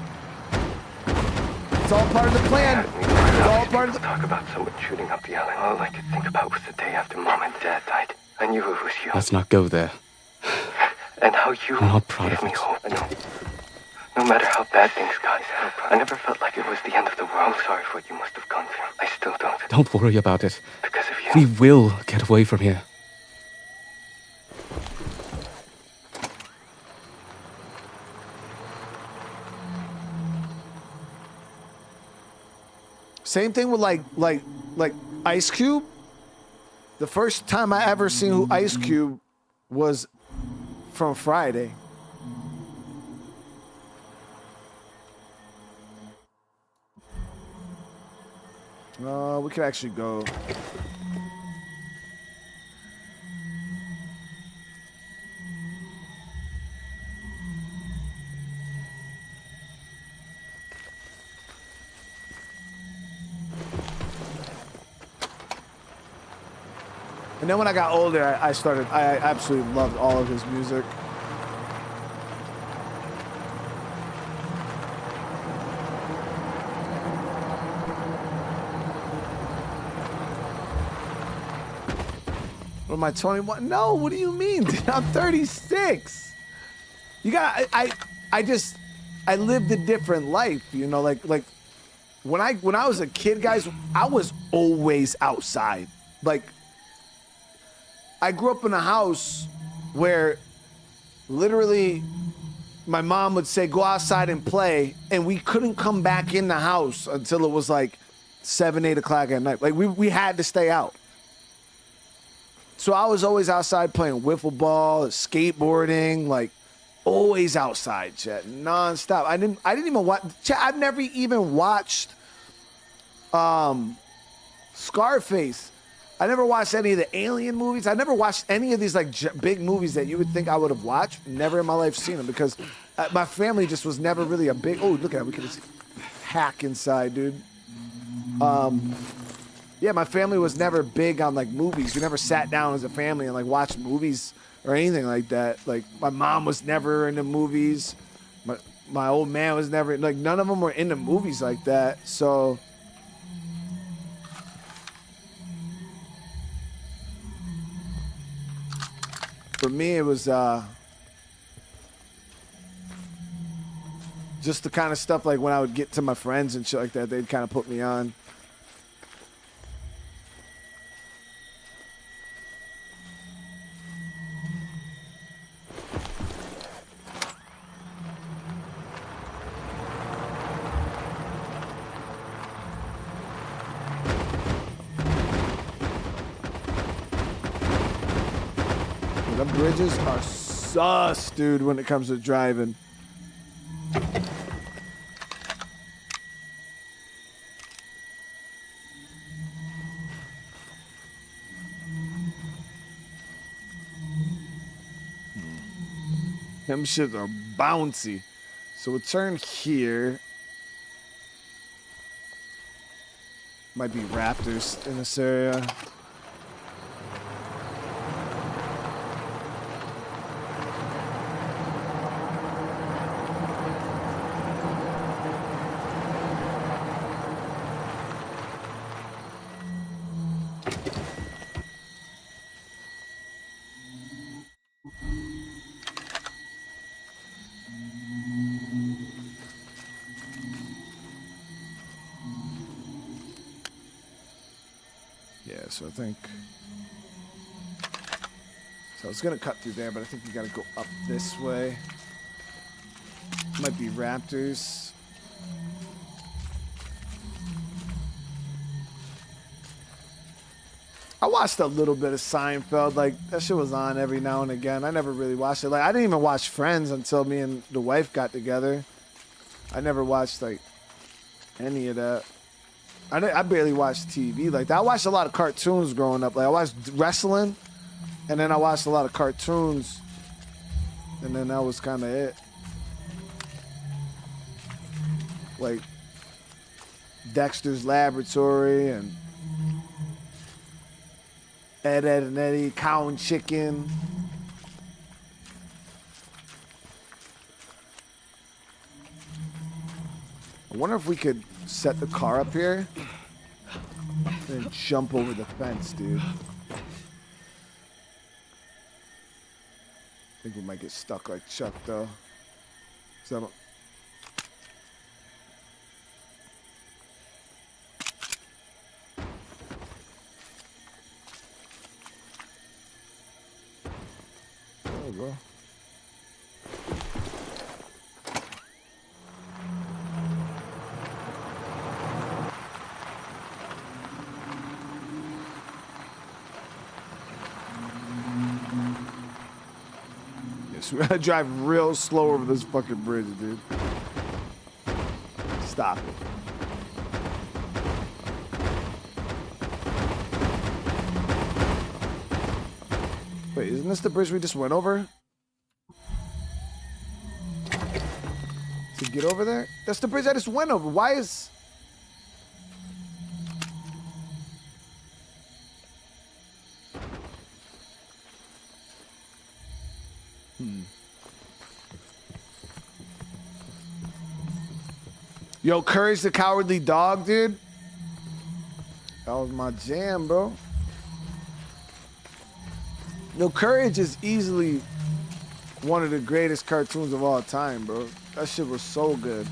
It's all part of the plan. It's all part of the. Talk about someone shooting up the alley. All I could think about was the day after Mom and Dad died. I knew it was you. Let's not go there. And how you I'm not proud gave of me it. hope. I know. No matter how bad things got, I never felt like it was the end of the world. I'm sorry for what you must have gone through. I still don't. Don't worry about it. Because of you. We will get away from here. Same thing with like Ice Cube. The first time I ever seen who Ice Cube was from Friday. We could actually go. And then when I got older, I absolutely loved all of his music. What am I, 21? No, what do you mean? Dude, I'm 36. You got, I lived a different life, you know, like when I was a kid, guys, I was always outside. Like, I grew up in a house where literally my mom would say, go outside and play, and we couldn't come back in the house until it was like 7, 8 o'clock at night. Like, we had to stay out. So I was always outside playing wiffle ball, skateboarding, like always outside, chat, nonstop. I didn't even watch, chat, I've never even watched Scarface. I never watched any of the Alien movies. I never watched any of these like big movies that you would think I would have watched. Never in my life seen them because my family just was never really a big. Oh, look at that! We can just hack inside, dude. Yeah, my family was never big on like movies. We never sat down as a family and like watched movies or anything like that. Like my mom was never into movies. My old man was never like none of them were into movies like that. So. For me, it was just the kind of stuff like when I would get to my friends and shit like that, they'd kind of put me on. The bridges are sus, dude, when it comes to driving. Them shits are bouncy. So we'll turn here. Might be raptors in this area. So I think, so I was gonna cut through there, but I think we gotta go up this way. Might be raptors. I watched a little bit of Seinfeld, like that shit was on every now and again. I never really watched it. Like I didn't even watch Friends until me and the wife got together. I never watched like any of that. I barely watched TV like that. I watched a lot of cartoons growing up. Like I watched wrestling, and then I watched a lot of cartoons, and then that was kind of it. Like Dexter's Laboratory and Ed, Edd and Eddy, Cow and Chicken. I wonder if we could set the car up here and jump over the fence, dude. I think we might get stuck like Chuck, though. So I don't... There we go. We gotta drive real slow over this fucking bridge, dude. Stop it. Wait, isn't this the bridge we just went over? To get over there? That's the bridge I just went over. Why is... Yo, Courage the Cowardly Dog, dude. That was my jam, bro. Yo, Courage is easily one of the greatest cartoons of all time, bro. That shit was so good.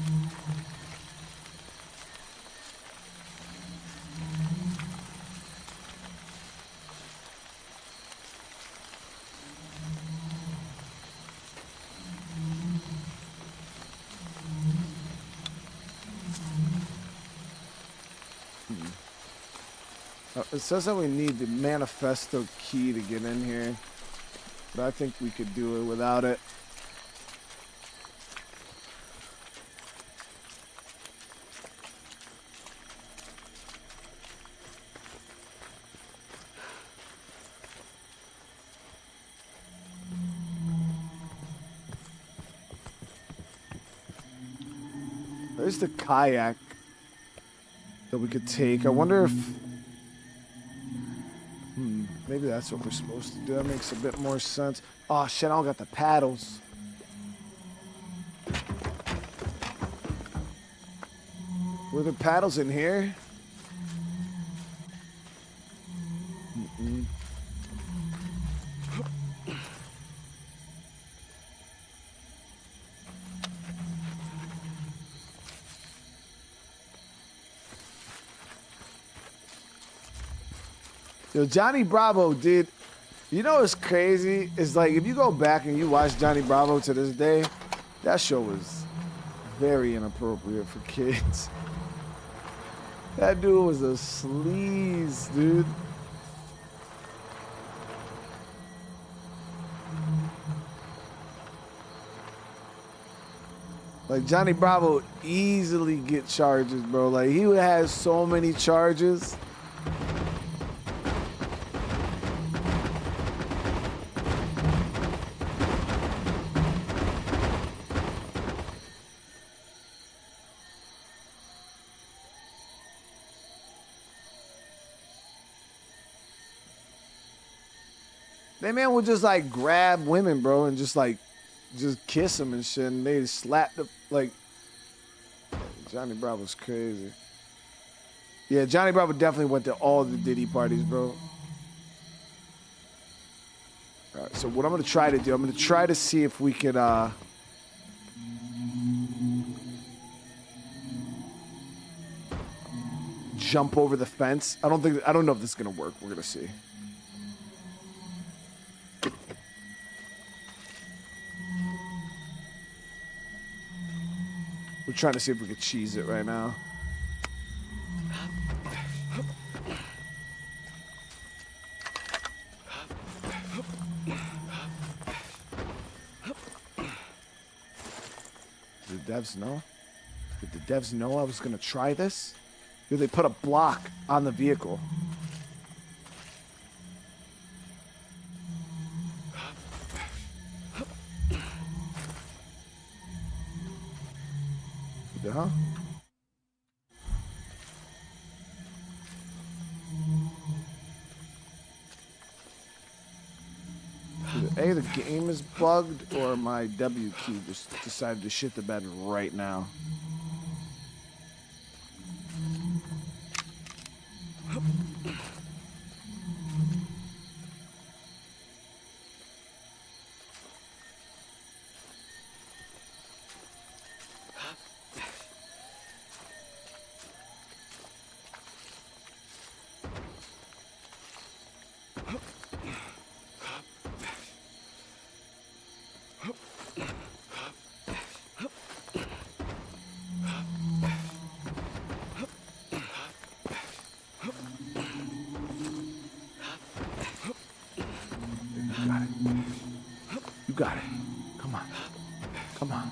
It says that we need the manifesto key to get in here, but I think we could do it without it. There's the kayak that we could take. I wonder if... maybe that's what we're supposed to do. That makes a bit more sense. Oh, shit, I don't got the paddles. Were there paddles in here? Yo, Johnny Bravo, dude. You know what's crazy? It's like if you go back and you watch Johnny Bravo to this day, that show was very inappropriate for kids. That dude was a sleaze, dude. Like Johnny Bravo easily get charges, bro. Like he has so many charges. That man would just like grab women, bro, and just kiss them and shit, and they slap the like. Johnny Bravo's crazy. Yeah, Johnny Bravo definitely went to all the Diddy parties, bro. All right, so what I'm gonna try to do, I'm gonna try to see if we could jump over the fence. I don't know if this is gonna work. We're gonna see. We're trying to see if we could cheese it right now. Did the devs know? Did the devs know I was gonna try this? Did they put a block on the vehicle? Huh? Either A, the game is bugged, or my W key just decided to shit the bed right now. You got it. Come on. Come on.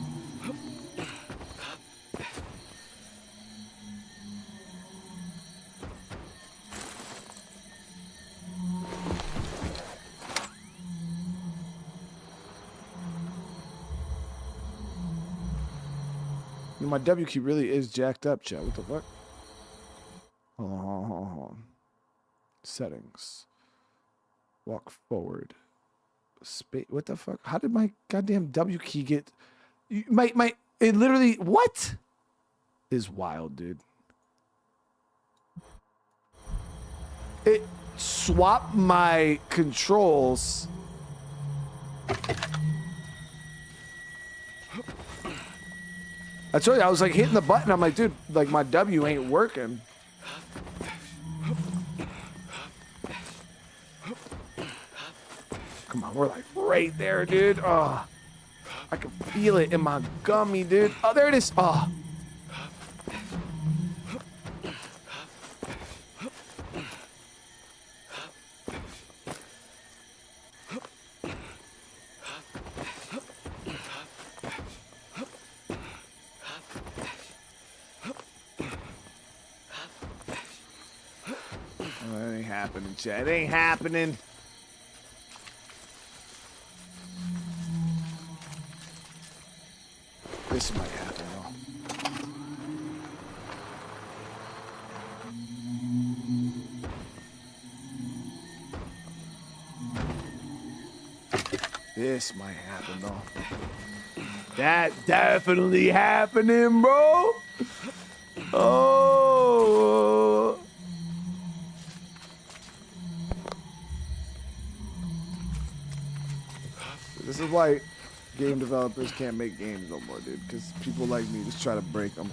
My W key really is jacked up, chat. What the fuck? Hold on. Settings. Walk forward. What the fuck? How did my goddamn W key get? It literally, what? Is wild, dude. It swapped my controls. I told you, I was like hitting the button. I'm like, dude, like my W ain't working. Come on, we're like right there, dude. Oh, I can feel it in my gummy, dude. Oh, there it is. Oh. happening, chat. It ain't happening. This might happen, though. This might happen, though. That definitely happening, bro. Oh. This is why game developers can't make games no more, dude. Because people like me just try to break them.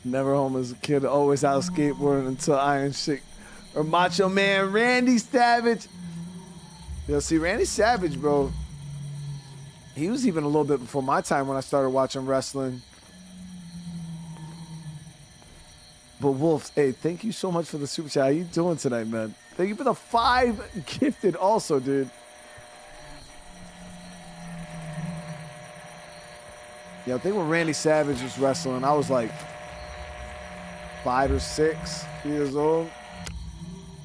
Never home as a kid, always out skateboarding until Iron Sheik or Macho Man Randy Savage. Yo, see, Randy Savage, bro, he was even a little bit before my time when I started watching wrestling. But Wolf, hey, thank you so much for the super chat. How you doing tonight, man? Thank you for the 5 gifted also, dude. Yeah, I think when Randy Savage was wrestling, I was like 5 or 6 years old.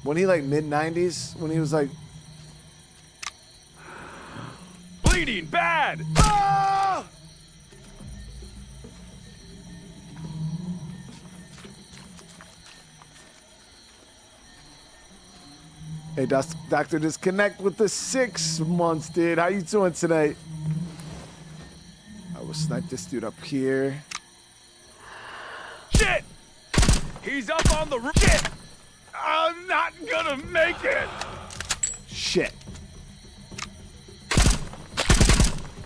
When he like mid-90s, when he was like... Bleeding bad! Ah! Hey, Dr. Disconnect with the 6 months, dude. How you doing tonight? I will snipe this dude up here. Shit! He's up on the roof. Shit! I'm not gonna make it! Shit.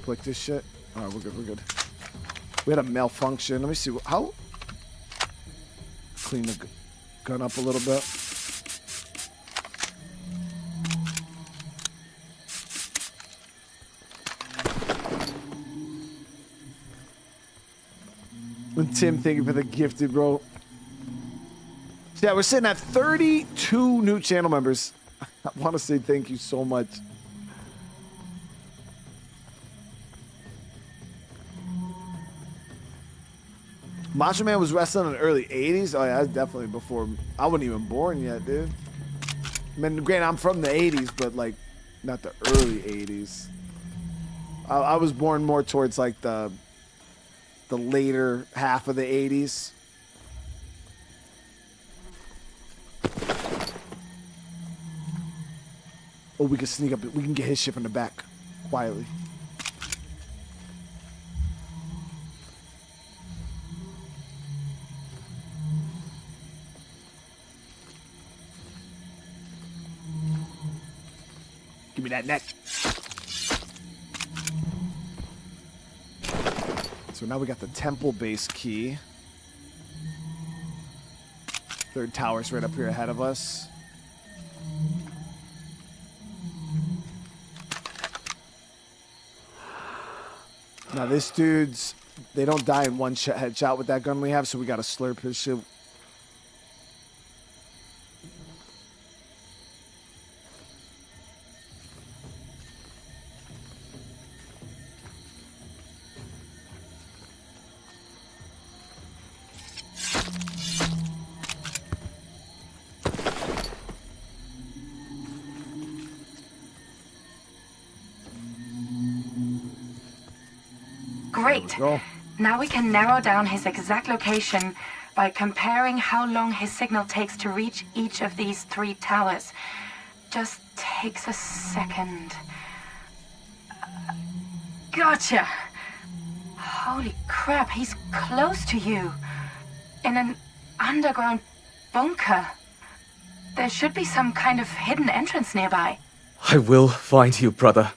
Click this shit. All right, we're good, we're good. We had a malfunction. Let me see. How? Clean the gun up a little bit. And Tim, thank you for the gifted, bro. Yeah, we're sitting at 32 new channel members. I want to say thank you so much. Macho Man was wrestling in the early 80s. Oh, yeah, that's definitely before. I wasn't even born yet, dude. I mean, granted, I'm from the 80s, but, like, not the early 80s. I was born more towards, like, the later half of the 80s. Oh, we can sneak up. We can get his shit from the back quietly. Give me that neck. So now we got the temple base key. Third tower's right up here ahead of us. Now this dude's, they don't die in one headshot with that gun we have, so we gotta slurp his shit. Great. Go. Now we can narrow down his exact location by comparing how long his signal takes to reach each of these 3 towers. Just takes a second. Gotcha. Holy crap, he's close to you. In an underground bunker. There should be some kind of hidden entrance nearby. I will find you, brother.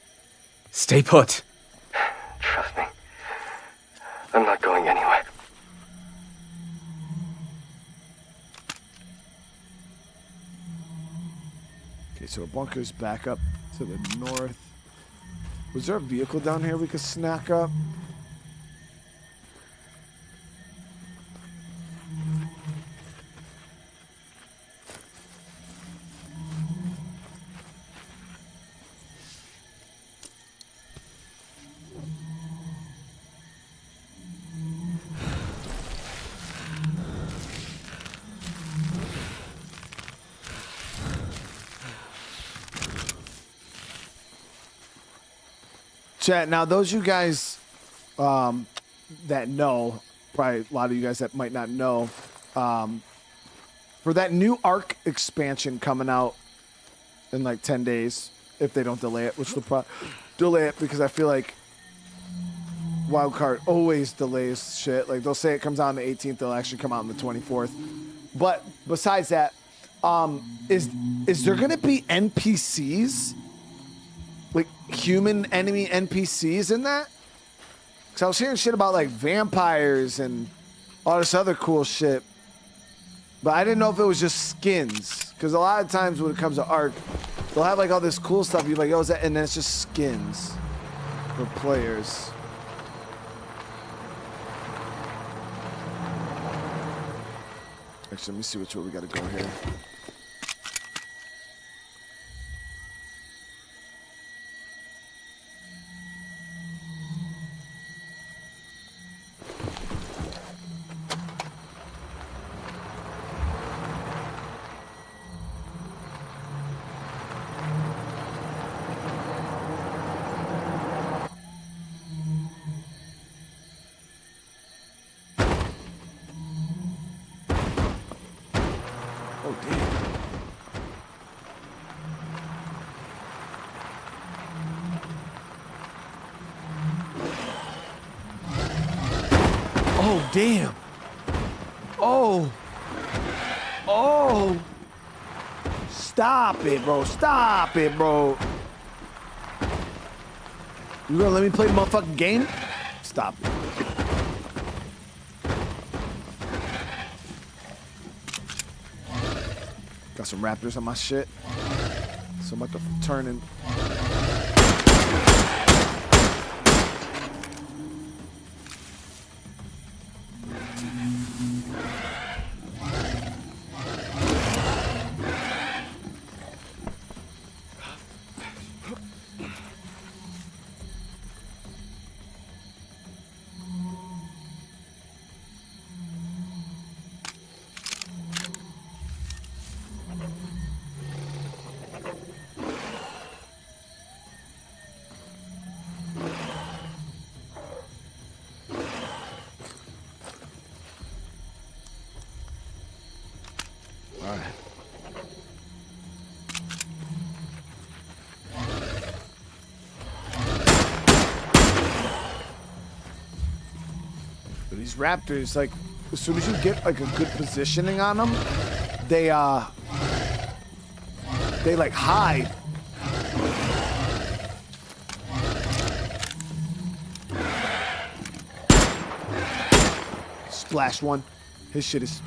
Stay put. Trust me. I'm not going anywhere. Okay, so our bunker's back up to the north. Was there a vehicle down here we could snack up? Chat, now those you guys that know, probably a lot of you guys that might not know, for that new Ark expansion coming out in like 10 days, if they don't delay it, which they'll probably delay it because I feel like Wildcard always delays shit. Like they'll say it comes out on the 18th, they'll actually come out on the 24th. But besides that, is there gonna be NPCs? Like human enemy NPCs in that? Because I was hearing shit about like vampires and all this other cool shit. But I didn't know if it was just skins. Because a lot of times when it comes to Ark, they'll have like all this cool stuff. You're like, oh, is that? And then it's just skins for players. Actually, let me see which way we got to go here. Oh, damn. Oh. Oh. Stop it, bro. Stop it, bro. You gonna let me play the motherfucking game? Stop it. Got some raptors on my shit. So I'm about to turn and... These raptors, like, as soon as you get like a good positioning on them, they like hide. Splash one. His shit is...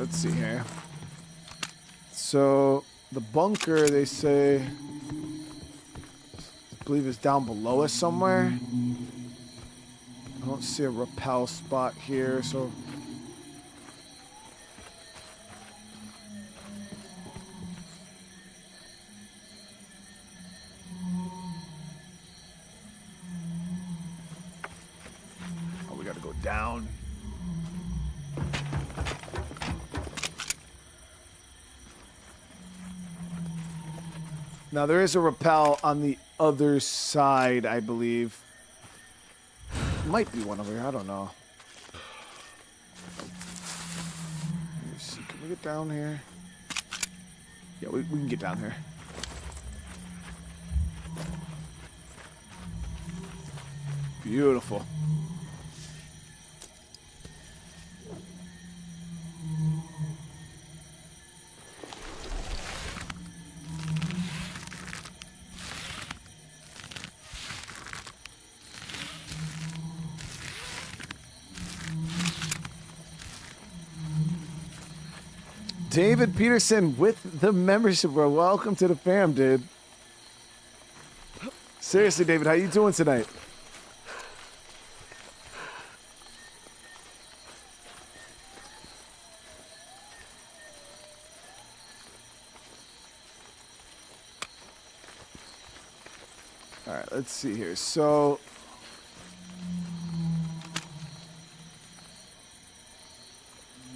let's see here. So the bunker, they say, I believe is down below us somewhere. I don't see a rappel spot here, so. Oh, we gotta go down. Now there is a rappel on the other side, I believe. Might be one over here. I don't know. Let me see. Can we get down here? Yeah, we can get down here. Beautiful. David Peterson with the membership, bro. Welcome to the fam, dude. Seriously, David, how you doing tonight? All right, let's see here. So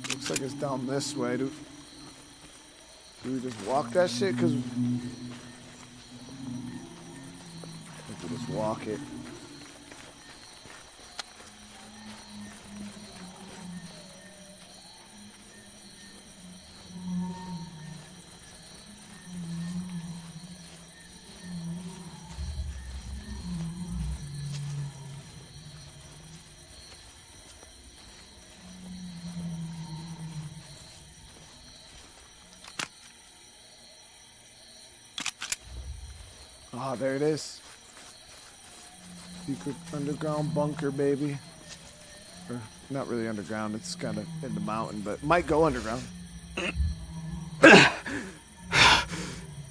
looks like it's down this way. Do we just walk that shit? Because I think we just walk it. Ah, there it is. Secret underground bunker, baby. Or not really underground, it's kind of in the mountain, but might go underground.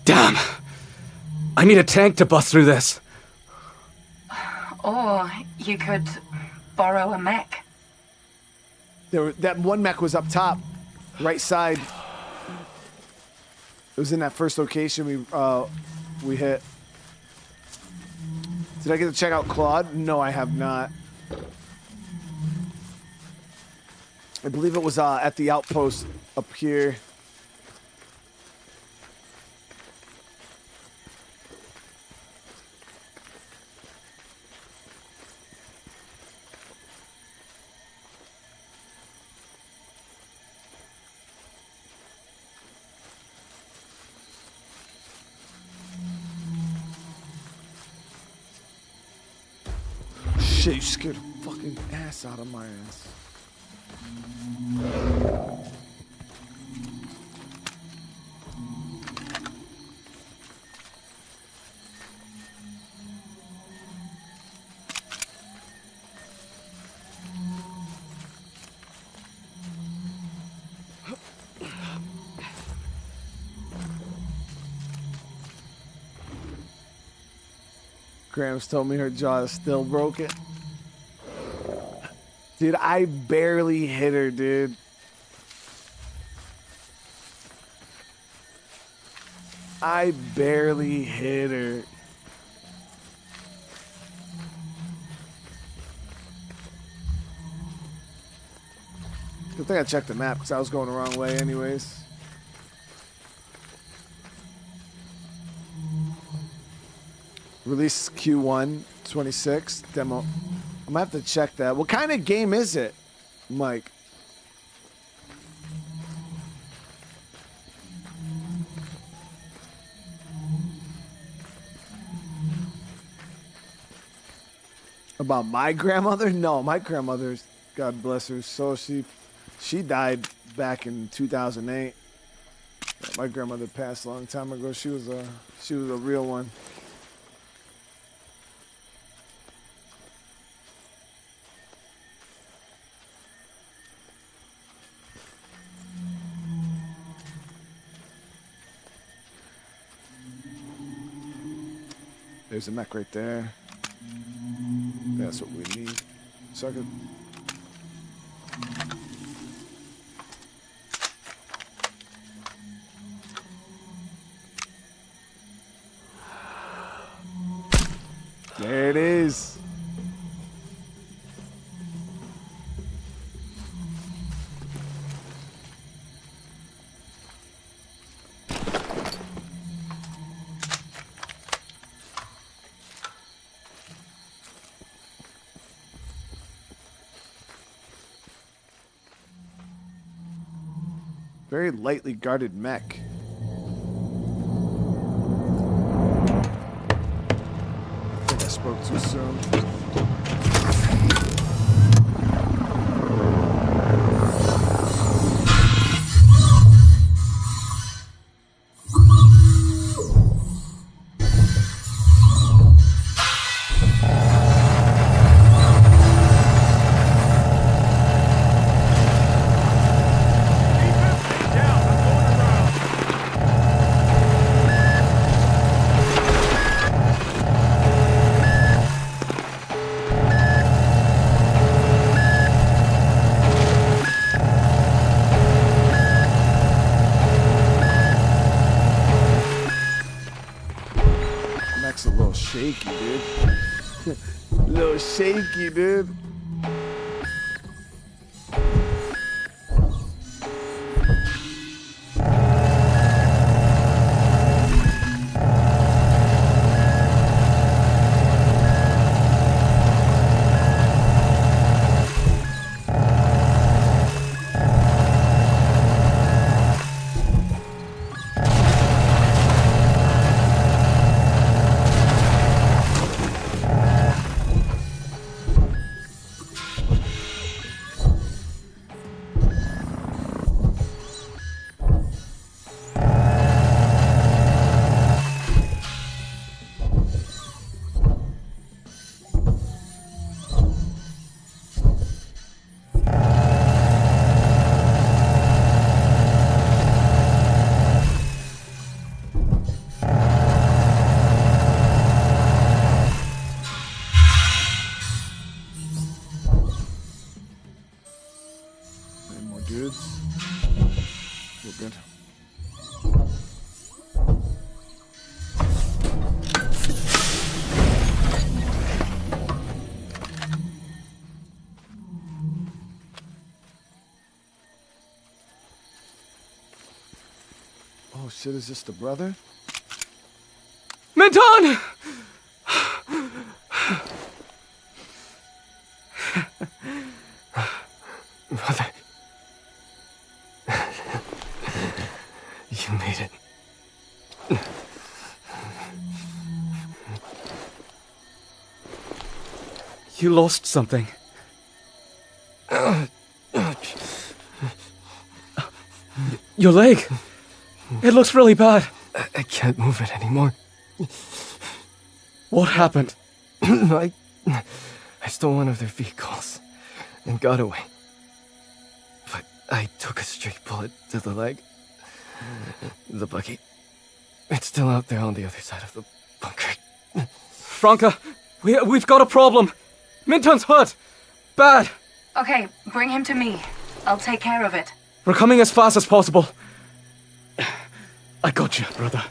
Damn! I need a tank to bust through this. Or you could borrow a mech. That one mech was up top, right side. It was in that first location we hit. Did I get to check out Claude? No, I have not. I believe it was at the outpost up here. Shit, you scared the fucking ass out of my ass. Grams told me her jaw is still broken. Dude, I barely hit her, dude. I barely hit her. Good thing I checked the map because I was going the wrong way anyways. Release Q1 26 demo. I'm gonna have to check that. What kind of game is it, Mike? About my grandmother? No, my grandmother's, God bless her soul, she died back in 2008. My grandmother passed a long time ago. She was a real one. There's a mech right there. That's what we need. Second. There it is. Very lightly guarded mech. I think I spoke too soon. Mech's a little shaky, dude. A little shaky, dude. Any more dudes? We're good. Oh shit, is this the brother? Minton! Mother. You made it. You lost something. Your leg. It looks really bad. I can't move it anymore. What happened? I stole one of their vehicles and got away. But I took a stray bullet to the leg. The buggy. It's still out there on the other side of the bunker. Franca, we've got a problem. Minton's hurt. Bad. Okay, bring him to me. I'll take care of it. We're coming as fast as possible. I got you, brother.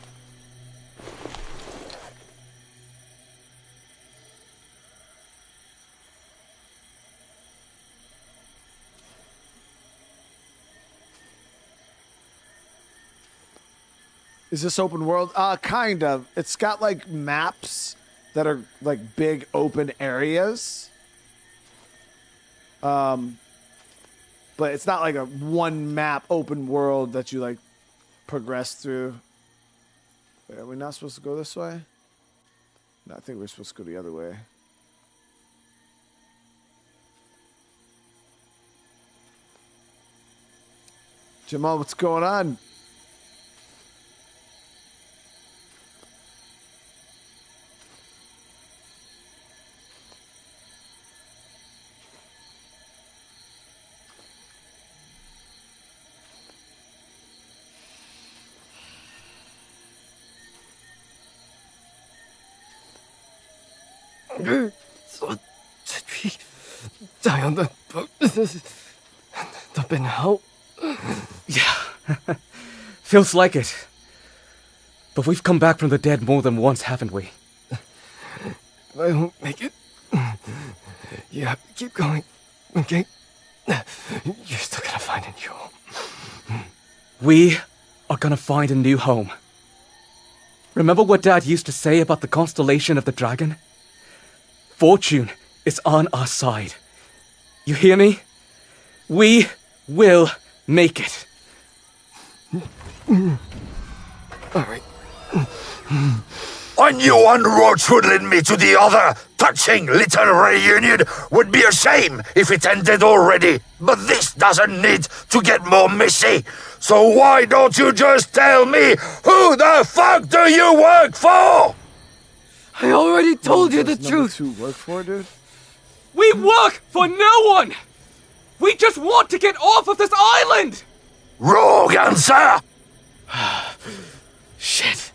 Is this open world? Kind of. It's got like maps that are like big open areas. But it's not like a one map open world that you like progress through. Wait, are we not supposed to go this way? No, I think we're supposed to go the other way. Jamal, what's going on? So did we die on the boat? The bin hell? Yeah. Feels like it. But we've come back from the dead more than once, haven't we? If I don't make it, you have to keep going, okay? You're still gonna find a new home. We are gonna find a new home. Remember what Dad used to say about the constellation of the dragon? Fortune is on our side. You hear me? We will make it. All right. I knew one roach would lead me to the other. Touching little reunion would be a shame if it ended already. But this doesn't need to get more messy. So why don't you just tell me who the fuck do you work for? I already told you the Number truth. 2 work for, dude? We work for no one! We just want to get off of this island! Wrong answer! Shit.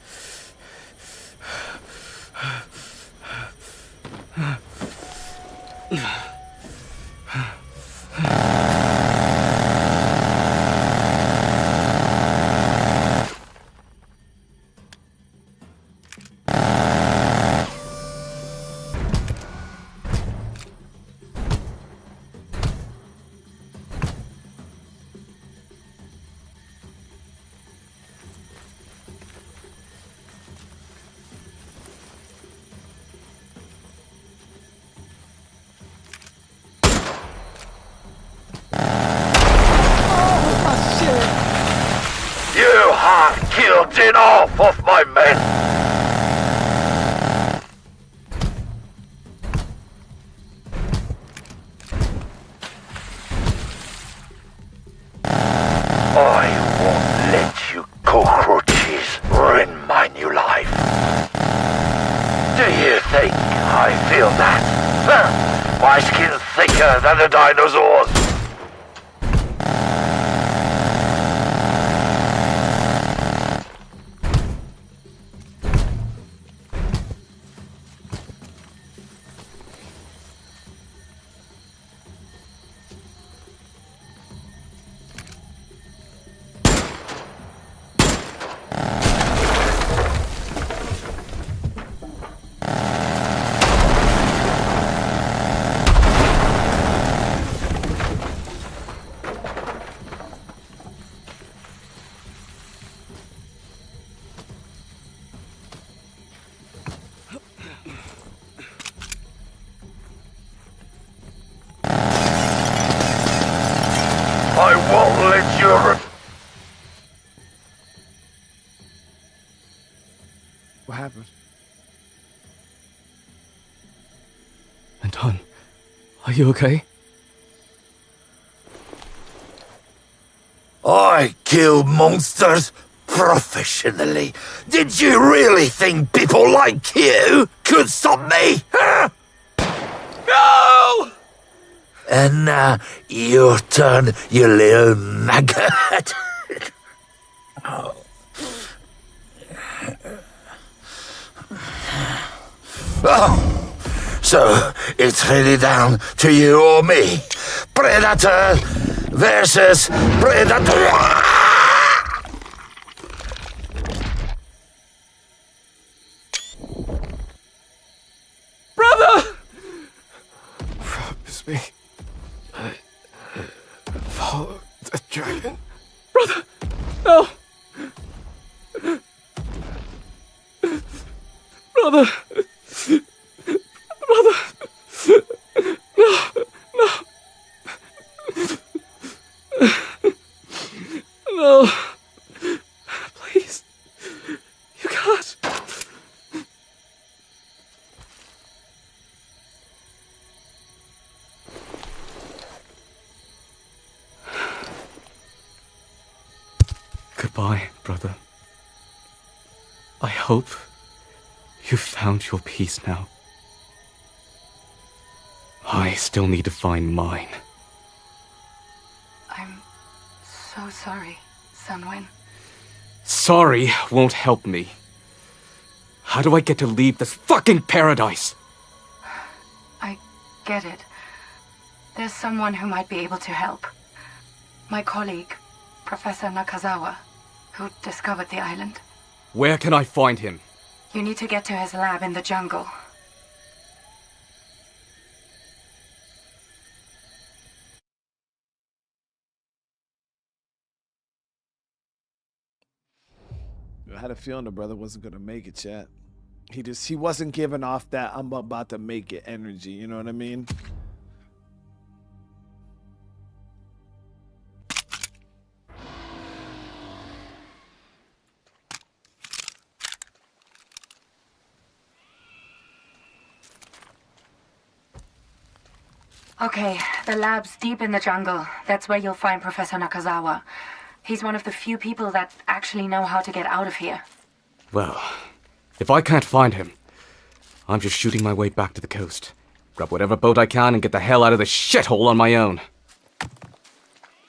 You have killed enough of my men! I won't let you cockroaches ruin my new life. Do you think I feel that? Huh? My skin's thicker than a dinosaur's. I won't let you... What happened? Anton, are you okay? I kill monsters professionally. Did you really think people like you could stop me? Huh? No! And now, your turn, you little maggot. Oh, so it's really down to you or me. Predator versus predator. Brother! Promise me. Follow the dragon. Brother! No! Brother! Brother! No! No! No! Please! You can't! Goodbye, brother. I hope you've found your peace now. I still need to find mine. I'm so sorry, Sunwin. Sorry won't help me. How do I get to leave this fucking paradise? I get it. There's someone who might be able to help. My colleague, Professor Nakazawa, who discovered the island. Where can I find him? You need to get to his lab in the jungle. I had a feeling the brother wasn't gonna make it, chat. He wasn't giving off that I'm about to make it energy, you know what I mean? Okay, the lab's deep in the jungle. That's where you'll find Professor Nakazawa. He's one of the few people that actually know how to get out of here. Well, if I can't find him, I'm just shooting my way back to the coast. Grab whatever boat I can and get the hell out of this shithole on my own.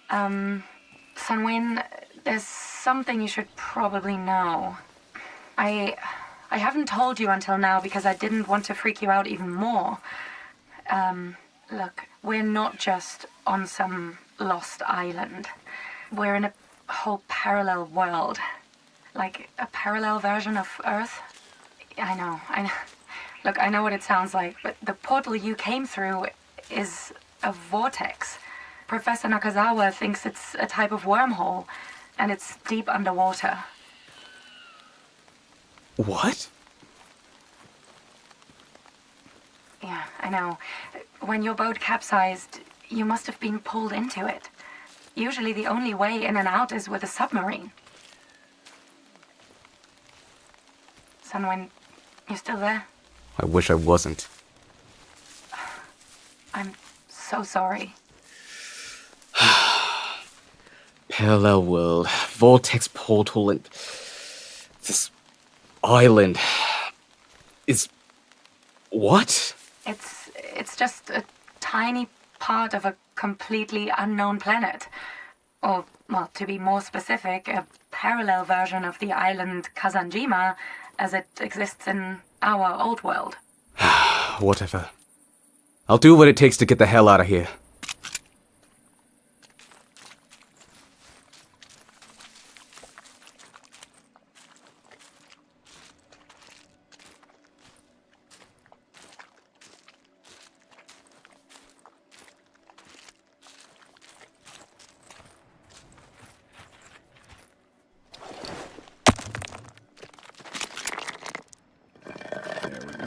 Sunwin, there's something you should probably know. I haven't told you until now because I didn't want to freak you out even more. Look, we're not just on some lost island. We're in a whole parallel world. Like a parallel version of Earth. I know. Look, I know what it sounds like, but the portal you came through is a vortex. Professor Nakazawa thinks it's a type of wormhole, and it's deep underwater. What? Yeah, I know. When your boat capsized, you must have been pulled into it. Usually the only way in and out is with a submarine. Sunwin, you still there? I wish I wasn't. I'm so sorry. Parallel world, vortex portal, and this island is what? It's just a tiny part of a completely unknown planet. Or, well, to be more specific, a parallel version of the island Kazanjima as it exists in our old world. Whatever. I'll do what it takes to get the hell out of here.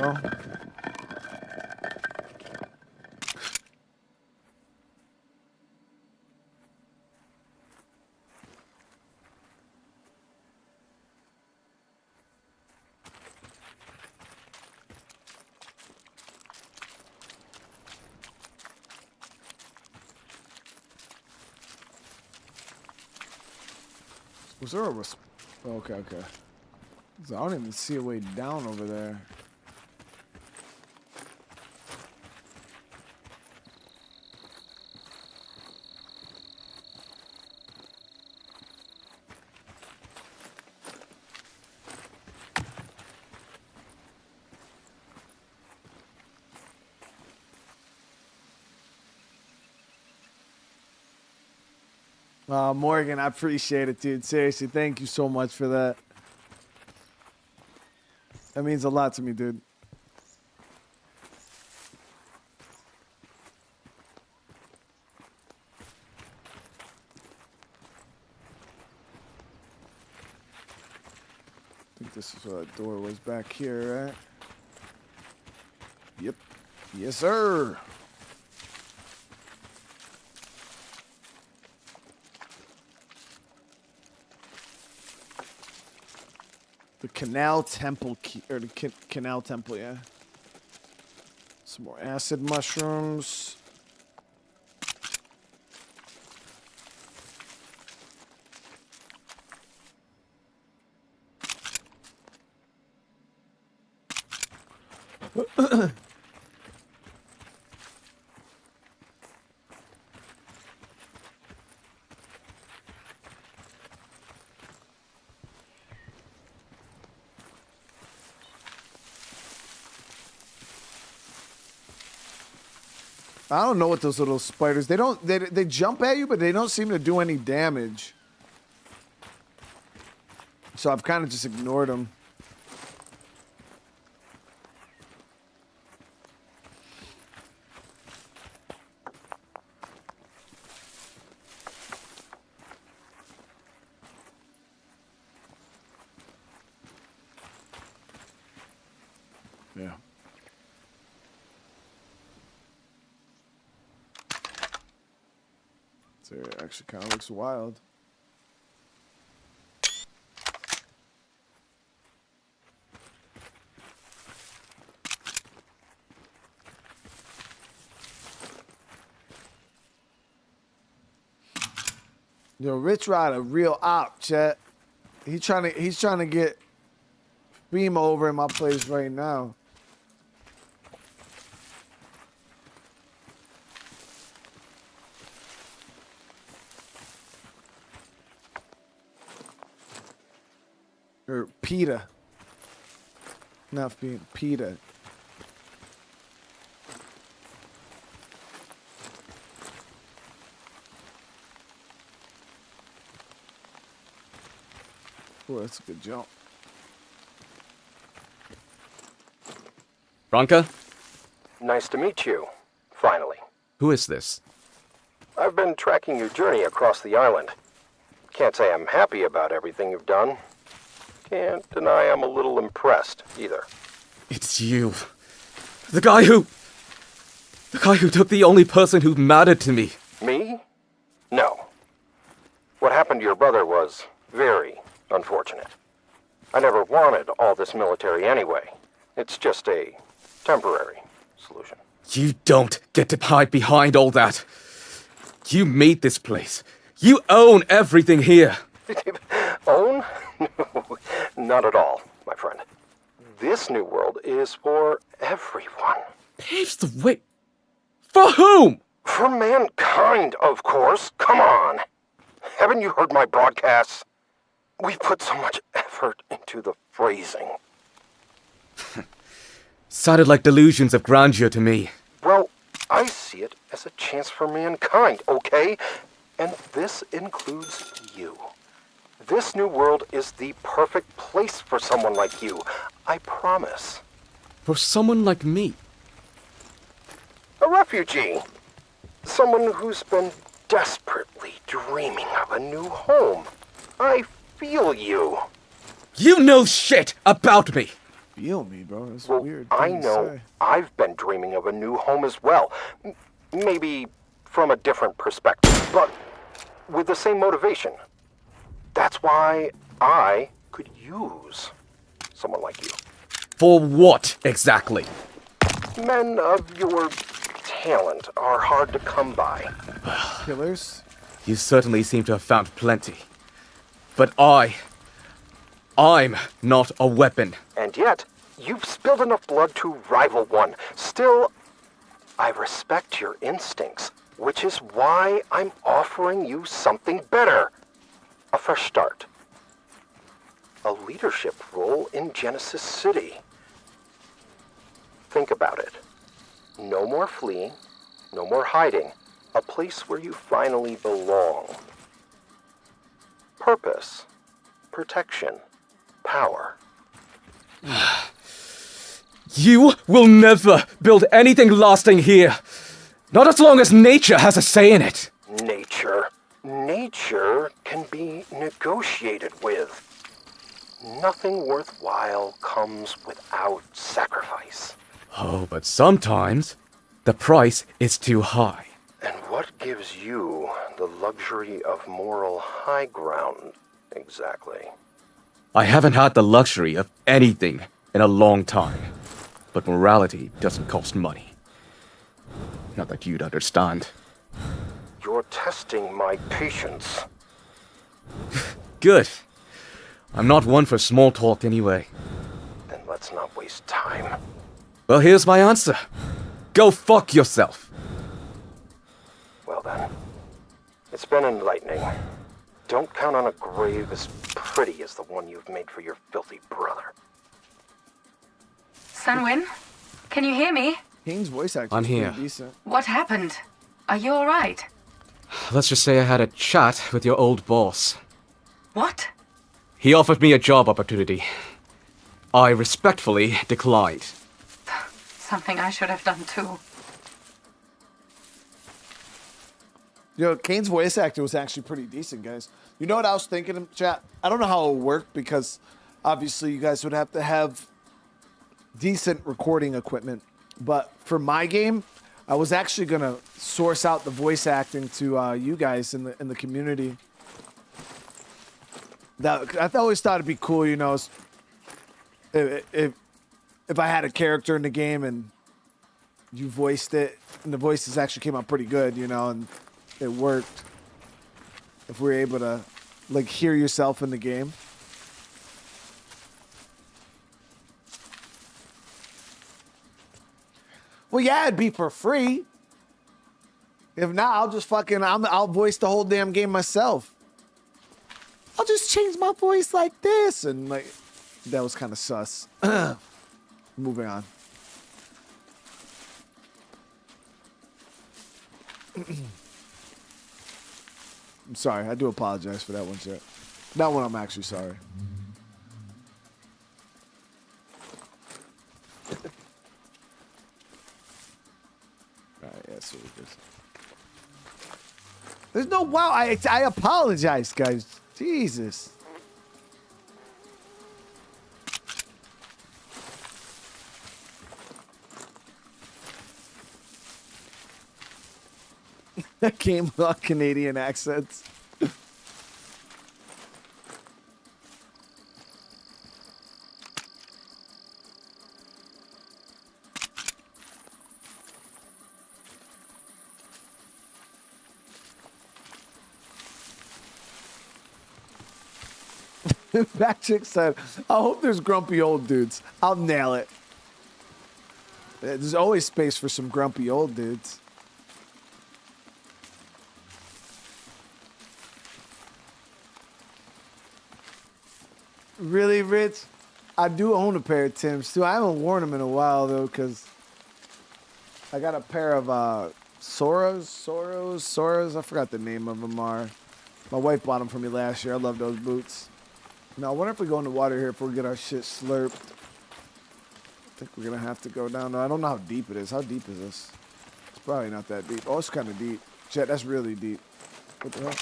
Well, was there a okay, okay. So I don't even see a way down over there. Morgan, I appreciate it, dude. Seriously, thank you so much for that. That means a lot to me, dude. I think this is where that door was back here, right? Yep. Yes, sir. The Canal Temple key, or the Canal Temple, yeah. Some more acid mushrooms. I don't know what those little spiders. They jump at you, but they don't seem to do any damage. So I've kind of just ignored them. Yeah. So it actually kind of looks wild. Yo, Rich Rod, a real op, chat. He's trying to get FEMA over in my place right now. Or PETA. Not FEMA, PETA. Oh, that's a good jump. Bronca? Nice to meet you. Finally. Who is this? I've been tracking your journey across the island. Can't say I'm happy about everything you've done. Can't deny I'm a little impressed, either. It's you. The guy who took the only person who mattered to me. Me? No. What happened to your brother was very unfortunate. I never wanted all this military anyway. It's just a temporary solution. You don't get to hide behind all that. You made this place. You own everything here. Own? No, not at all, my friend. This new world is for everyone. Paves the way. For whom? For mankind, of course. Come on. Haven't you heard my broadcasts? We put so much effort into the phrasing. Sounded like delusions of grandeur to me. Well, I see it as a chance for mankind, okay? And this includes you. This new world is the perfect place for someone like you. I promise. For someone like me. A refugee. Someone who's been desperately dreaming of a new home. I feel you. You know shit about me. Feel me, bro. That's Well, weird. I thing to know say. I've been dreaming of a new home as well. Maybe from a different perspective, but with the same motivation. That's why I could use someone like you. For what, exactly? Men of your talent are hard to come by. Killers. You certainly seem to have found plenty. But I'm not a weapon. And yet, you've spilled enough blood to rival one. Still, I respect your instincts, which is why I'm offering you something better. A fresh start. A leadership role in Genesis City. Think about it. No more fleeing, no more hiding. A place where you finally belong. Purpose, protection, power. You will never build anything lasting here. Not as long as nature has a say in it. Nature. Nature can be negotiated with. Nothing worthwhile comes without sacrifice. Oh, but sometimes the price is too high. And what gives you the luxury of moral high ground, exactly? I haven't had the luxury of anything in a long time. But morality doesn't cost money. Not that you'd understand. You're testing my patience. Good. I'm not one for small talk anyway. Then let's not waste time. Well, here's my answer. Go fuck yourself. Well then, it's been enlightening. Don't count on a grave as pretty as the one you've made for your filthy brother. Sunwin, can you hear me? Kane's voice acting I'm is pretty here. decent. What happened? Are you alright? Let's just say I had a chat with your old boss. What? He offered me a job opportunity. I respectfully declined. Something I should have done too. Yo, Kane's voice acting was actually pretty decent, guys. You know what I was thinking in chat? I don't know how it would work because obviously you guys would have to have decent recording equipment. But for my game, I was actually gonna source out the voice acting to you guys in the community. That I always thought it'd be cool, you know, if I had a character in the game and you voiced it, and the voices actually came out pretty good, you know, and it worked. If we were able to like hear yourself in the game. Well, yeah, it'd be for free. If not, I'll just I'll voice the whole damn game myself. I'll just change my voice like this. And like, that was kind of sus. Moving on. I'm sorry. I do apologize for that one, chat. That one I'm actually sorry. Alright, yeah, so there's no wow. I apologize, guys. Jesus. That came with Canadian accents. Back chick said, I hope there's grumpy old dudes. I'll nail it. There's always space for some grumpy old dudes. Really, Rich? I do own a pair of Timbs too. I haven't worn them in a while though, because I got a pair of Soros. I forgot the name of them are. My wife bought them for me last year. I love those boots. Now, I wonder if we go in the water here if we get our shit slurped. I think we're gonna have to go down. I don't know how deep it is. How deep is this? It's probably not that deep. Oh, it's kind of deep. Jet, that's really deep. What the hell?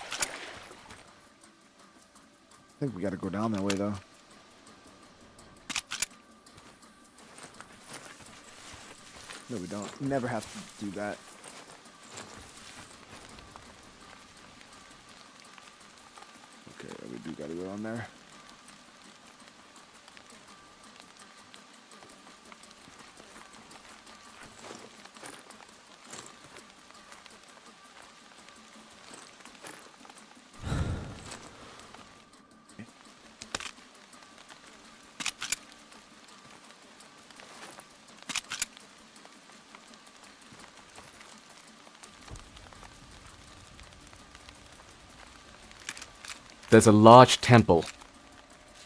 I think we gotta go down that way though. No, we don't. Never have to do that. Okay, we do gotta go on there. There's a large temple.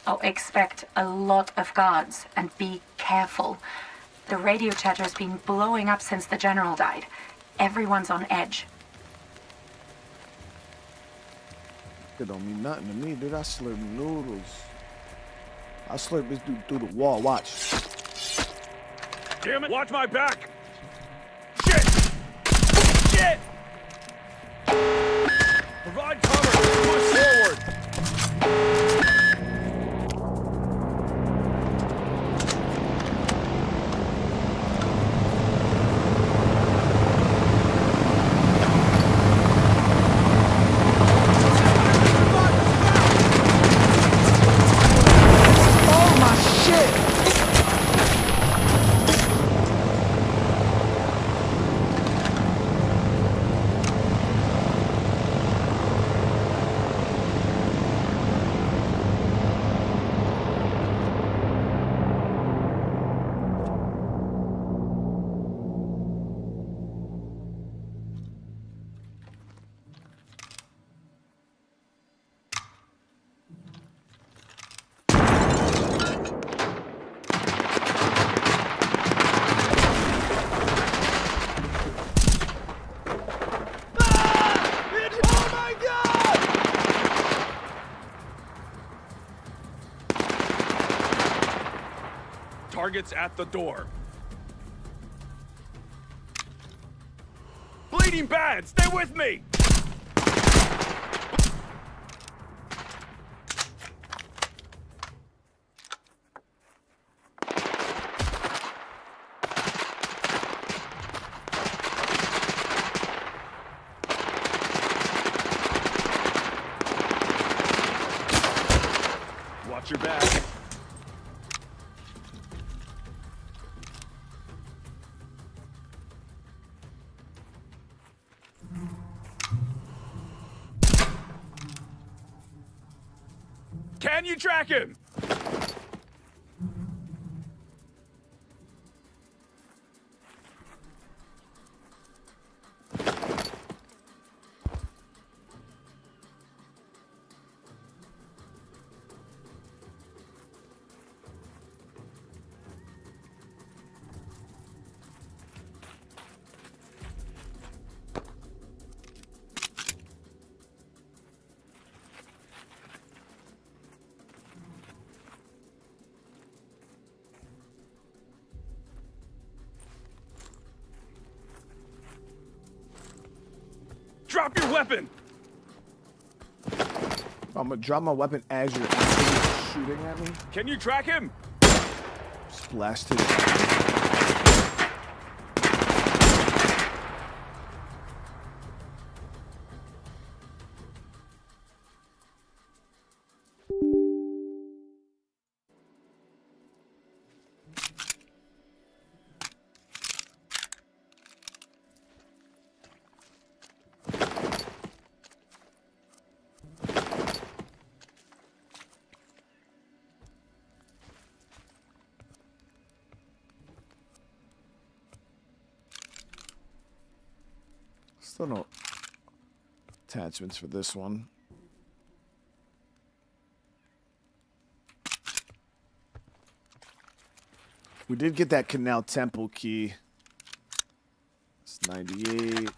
Oh, expect a lot of guards and be careful. The radio chatter's been blowing up since the general died. Everyone's on edge. It don't mean nothing to me, dude. I slurp noodles. I slurp this dude through the wall. Watch. Damn it! Watch my back! Shit! Shit! Provide cover! Push forward! Oh my shit! targets at the door. Bleeding bad! Stay with me! Watch your back. Can you track him? Drop your weapon! I'm gonna drop my weapon as you're actually shooting at me. Can you track him? Splash to the Still no attachments for this one. We did get that Canal Temple key. It's 98.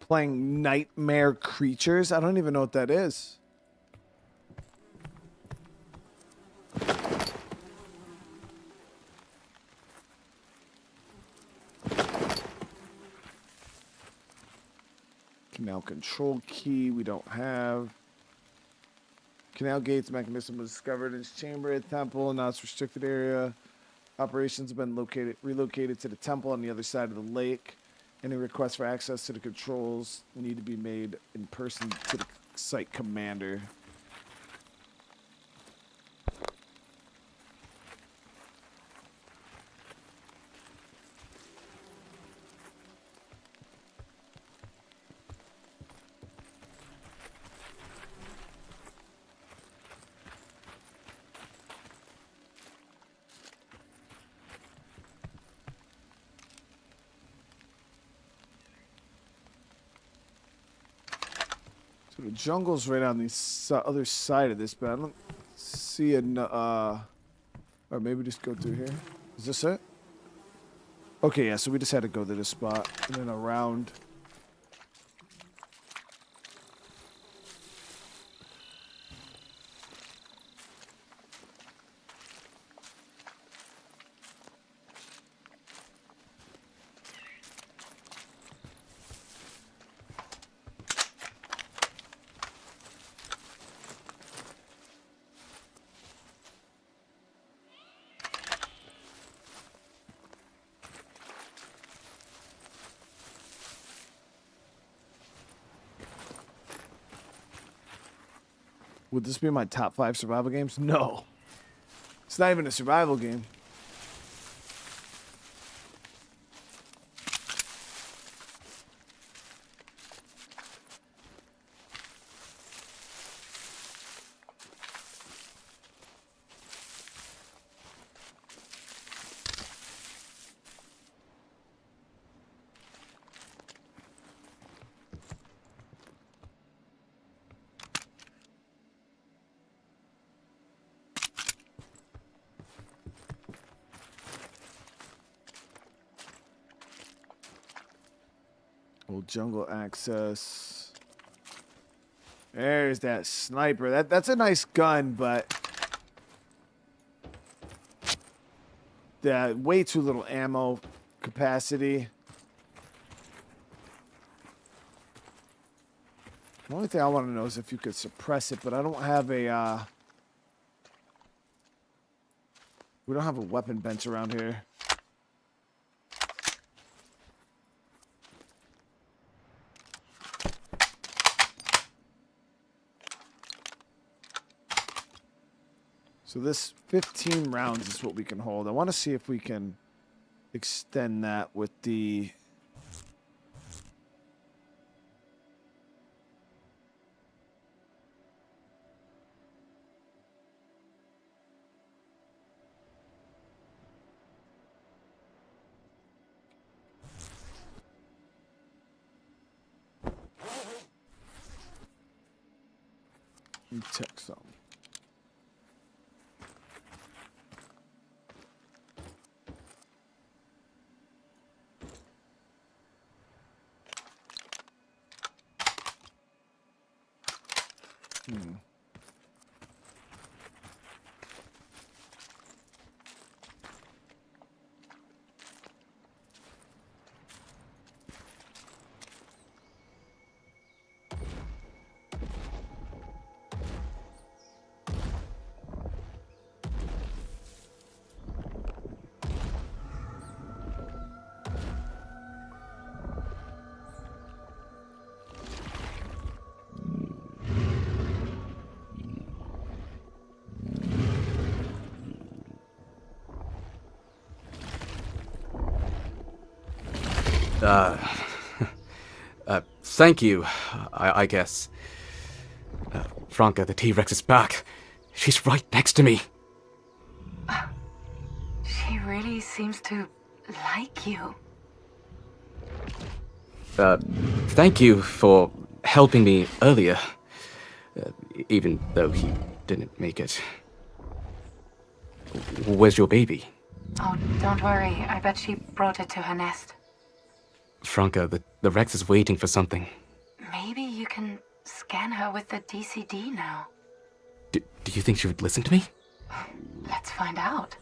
Playing Nightmare Creatures. I don't even know what that is. Canal control key we don't have. Canal gates mechanism was discovered in its chamber at temple and now it's restricted area. Operations have been relocated to the temple on the other side of the lake. Any requests for access to the controls need to be made in person to the site commander. So the jungle's right on the other side of this, but I don't see or maybe just go through here. Is this it? Okay, yeah, so we just had to go to this spot and then around. Would this be my top 5 survival games? No. It's not even a survival game. Full jungle access. There's that sniper. That's a nice gun, but way too little ammo capacity. The only thing I want to know is if you could suppress it, but I don't have a we don't have a weapon bench around here. So this 15 rounds is what we can hold. I want to see if we can extend that with the... Let me check some. Thank you, I guess. Franca, the T-Rex is back. She's right next to me. She really seems to like you. Thank you for helping me earlier, even though he didn't make it. Where's your baby? Oh, don't worry. I bet she brought it to her nest. Franca, the Rex is waiting for something. Maybe you can scan her with the DCD now. Do you think she would listen to me? Let's find out.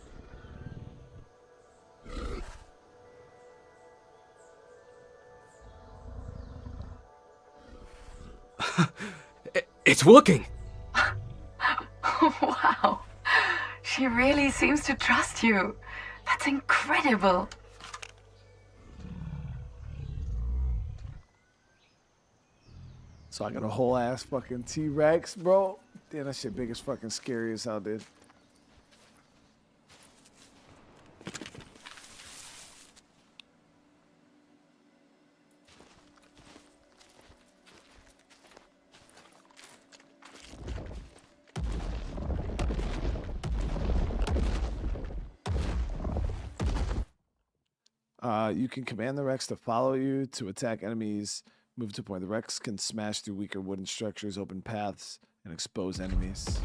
It's working! Wow. She really seems to trust you. That's incredible. So I got a whole ass fucking T-Rex, bro. Damn, that shit big as fucking scary as hell, dude. You can command the Rex to follow you to attack enemies. Move to a point. The Rex can smash through weaker wooden structures, open paths, and expose enemies.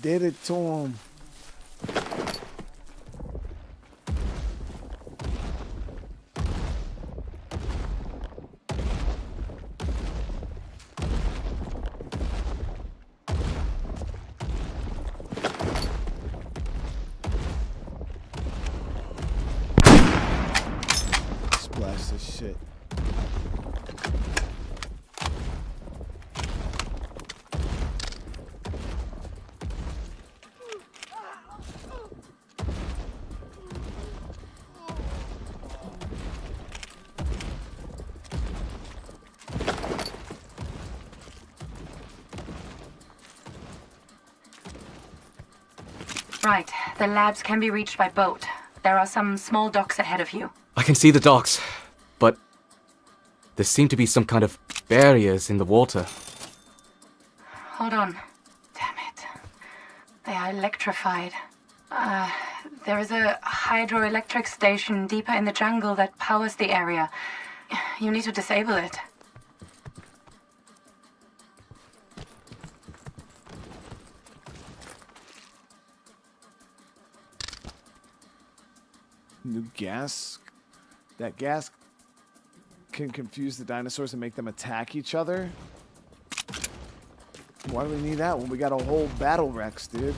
did it to him. Splash this shit. Right, the labs can be reached by boat. There are some small docks ahead of you. I can see the docks, but there seem to be some kind of barriers in the water. Hold on. Damn it. They are electrified. There is a hydroelectric station deeper in the jungle that powers the area. You need to disable it. New gas. That gas can confuse the dinosaurs and make them attack each other. Why do we need that when we got a whole battle Rex, dude?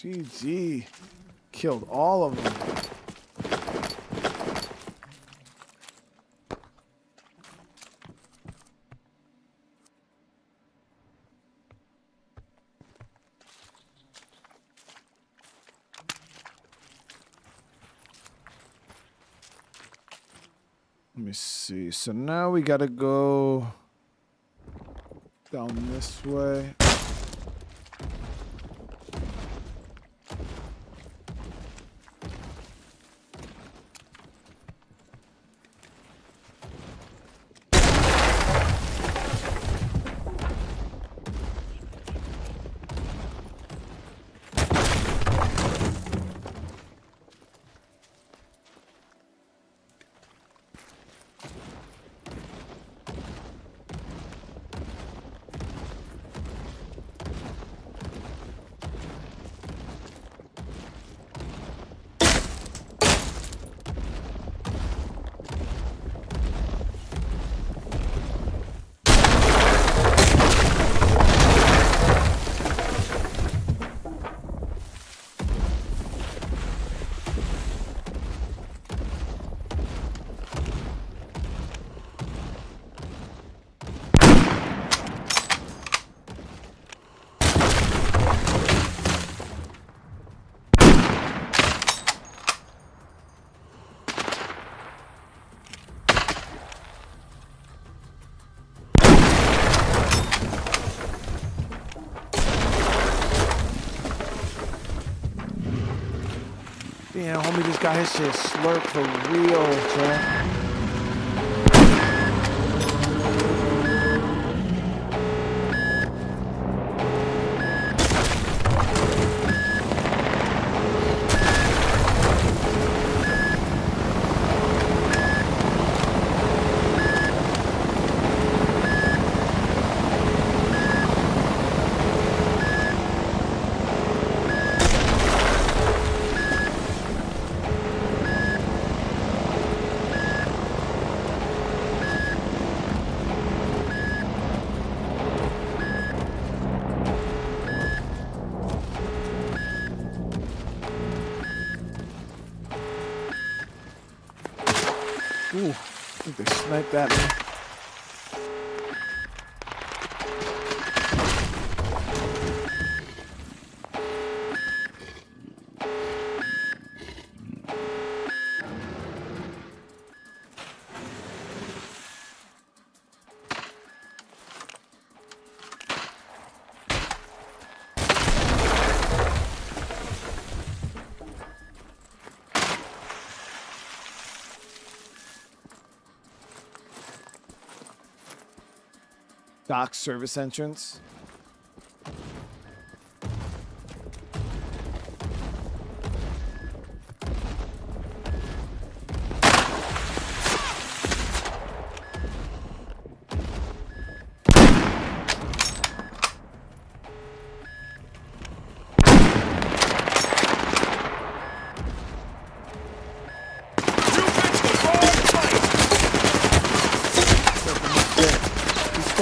GG. Killed all of them. Let me see. So now we gotta go down this way. Homie just got his shit slurped for real, chat. Ooh, I think they sniped at me. Dock service entrance.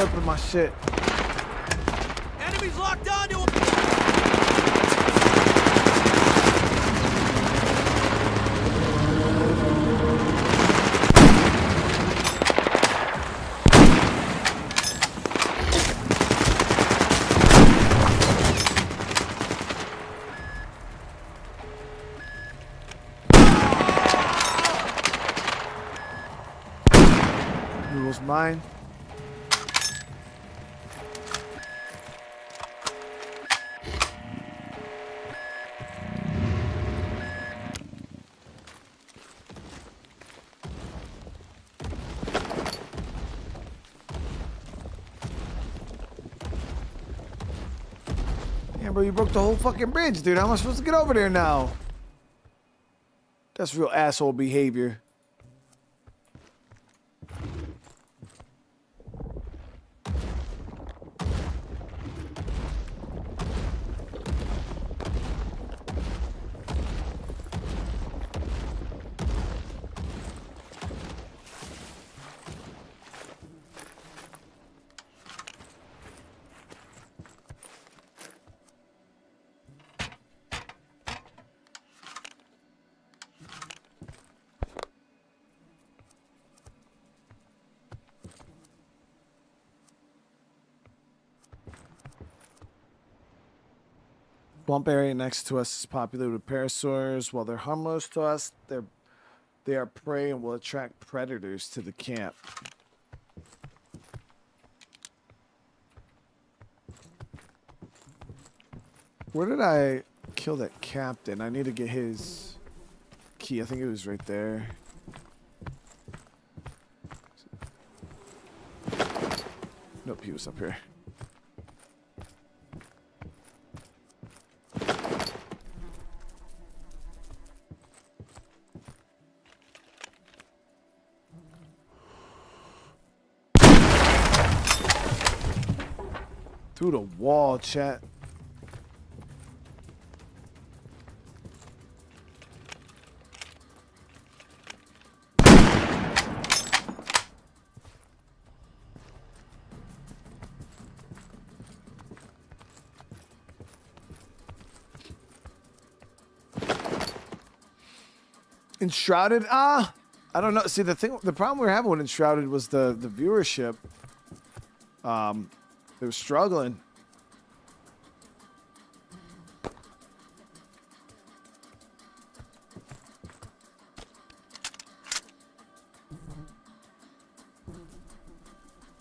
With my shit. Enemies locked onto him! Rules mine. Yeah, bro, you broke the whole fucking bridge, dude. How am I supposed to get over there now? That's real asshole behavior. Swamp area next to us is populated with parasaurs. While they're harmless to us, they are prey and will attract predators to the camp. Where did I kill that captain? I need to get his key. I think it was right there. Nope, he was up here. Through the wall, chat. Enshrouded? I don't know. See, the problem we were having with Enshrouded was the viewership. They were struggling.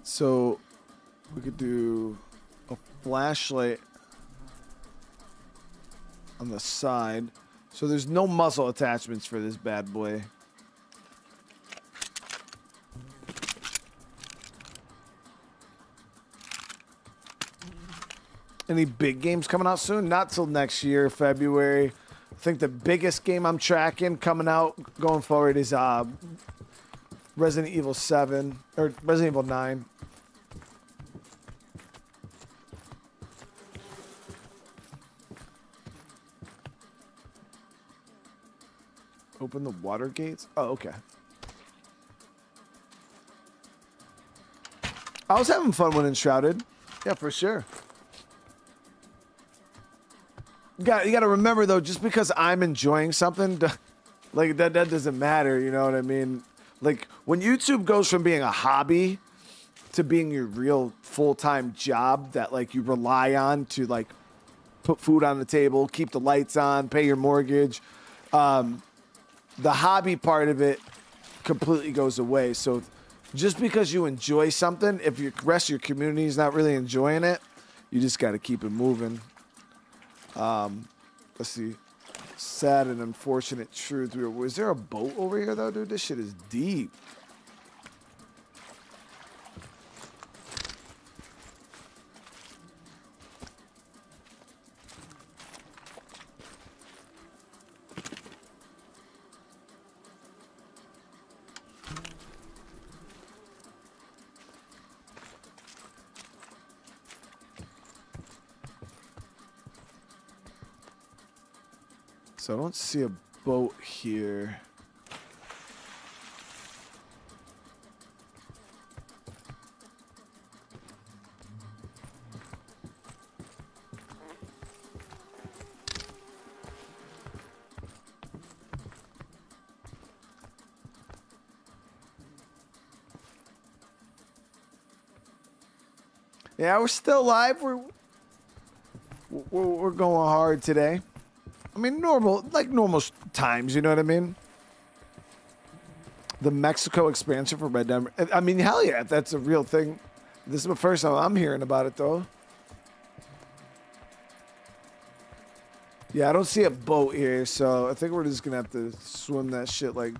So we could do a flashlight on the side. So there's no muzzle attachments for this bad boy. Any big games coming out soon? Not till next year, February. I think the biggest game I'm tracking coming out going forward is Resident Evil 7 or Resident Evil 9. Open the water gates? Oh, okay. I was having fun when Enshrouded. Yeah, for sure. You got to remember, though, just because I'm enjoying something, like, that doesn't matter, you know what I mean? Like, when YouTube goes from being a hobby to being your real full-time job that, like, you rely on to, like, put food on the table, keep the lights on, pay your mortgage, the hobby part of it completely goes away. So just because you enjoy something, if the rest of your community is not really enjoying it, you just got to keep it moving. Let's see. Sad and unfortunate truth. Was there a boat over here, though, dude? This shit is deep. So I don't see a boat here. Yeah, we're still live. We're going hard today. I mean, normal times, you know what I mean? The Mexico expansion for Red Dead. I mean, hell yeah, that's a real thing. This is the first time I'm hearing about it, though. Yeah, I don't see a boat here, so I think we're just going to have to swim that shit like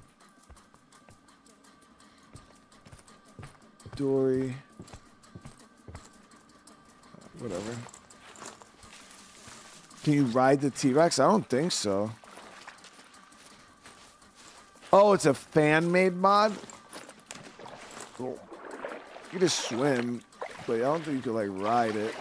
dory. Whatever. Can you ride the T-Rex? I don't think so. Oh, it's a fan-made mod? Cool. You can just swim, but I don't think you can, like, ride it.